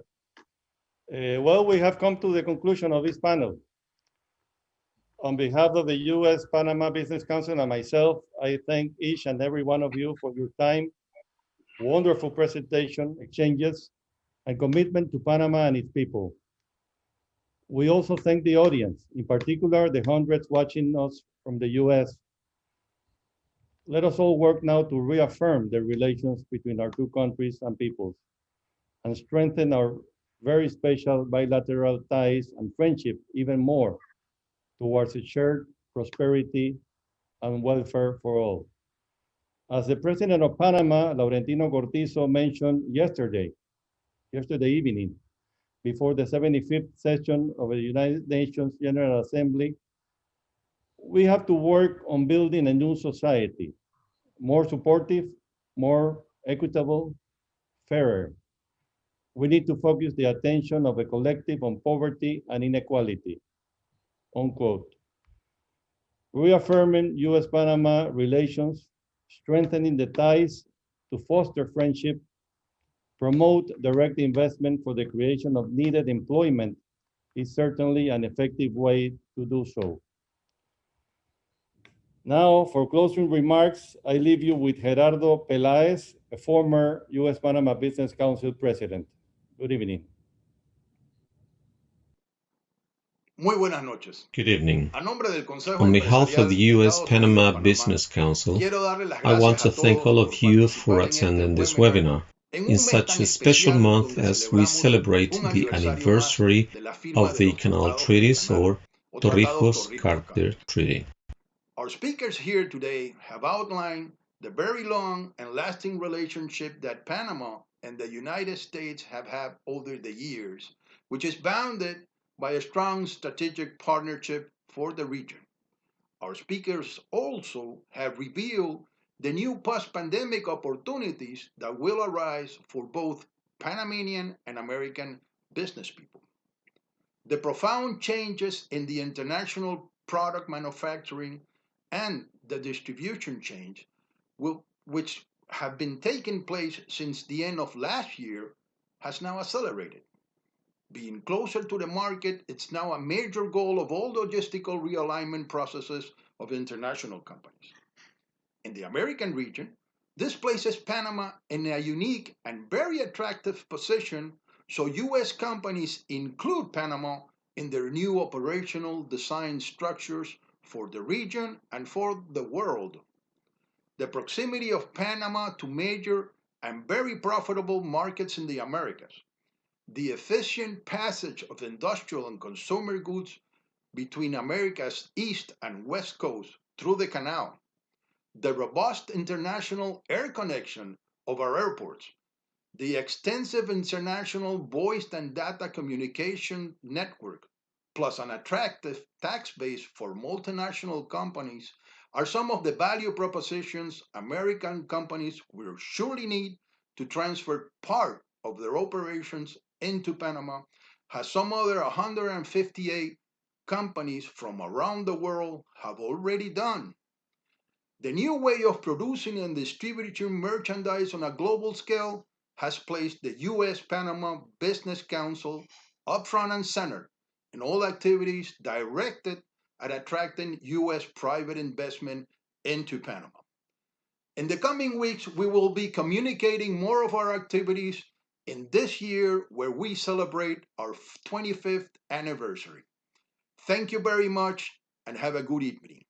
Well, we have come to the conclusion of this panel. On behalf of the U.S. Panama Business Council and myself, I thank each and every one of you for your time, wonderful presentation, exchanges, and commitment to Panama and its people. We also thank the audience, in particular the hundreds watching us from the U.S. Let us all work now to reaffirm the relations between our two countries and peoples and strengthen our very special bilateral ties and friendship even more towards a shared prosperity and welfare for all. As the president of Panama, Laurentino Cortizo, mentioned yesterday evening, before the 75th session of the United Nations General Assembly, we have to work on building a new society, more supportive, more equitable, fairer. We need to focus the attention of the collective on poverty and inequality, unquote. Reaffirming U.S.-Panama relations, strengthening the ties to foster friendship, promote direct investment for the creation of needed employment is certainly an effective way to do so. Now, for closing remarks, I leave you with Gerardo Peláez, a former U.S.-Panama Business Council president. Good evening. Muy buenas noches. Good evening. A nombre del Consejo On behalf of Empresarial the de U.S. Estados Unidos Panama de Panamá, Business Council, quiero darle las I want gracias to a thank todos all por of you for participar en este attending this webinar webinar en in un mes such tan a special especial month donde as we celebramos celebrate un the aniversario más anniversary de la firma of de the los Canal tratados del Treaties canal or o tratados Torrijos-Carter Treaty. Our speakers here today have outlined the very long and lasting relationship that Panama and the United States have had over the years, which is bounded by a strong strategic partnership for the region. Our speakers also have revealed the new post-pandemic opportunities that will arise for both Panamanian and American business people. The profound changes in the international product manufacturing and the distribution chains, which have been taking place since the end of last year, has now accelerated. Being closer to the market, it's now a major goal of all logistical realignment processes of international companies. In the American region, this places Panama in a unique and very attractive position, so U.S. companies include Panama in their new operational design structures for the region and for the world. The proximity of Panama to major and very profitable markets in the Americas, the efficient passage of industrial and consumer goods between America's East and West Coast through the canal, the robust international air connection of our airports, the extensive international voice and data communication network, plus an attractive tax base for multinational companies are some of the value propositions American companies will surely need to transfer part of their operations into Panama, as some other 158 companies from around the world have already done. The new way of producing and distributing merchandise on a global scale has placed the U.S.-Panama Business Council up front and center in all activities directed at attracting U.S. private investment into Panama. In the coming weeks, we will be communicating more of our activities in this year where we celebrate our 25th anniversary. Thank you very much and have a good evening.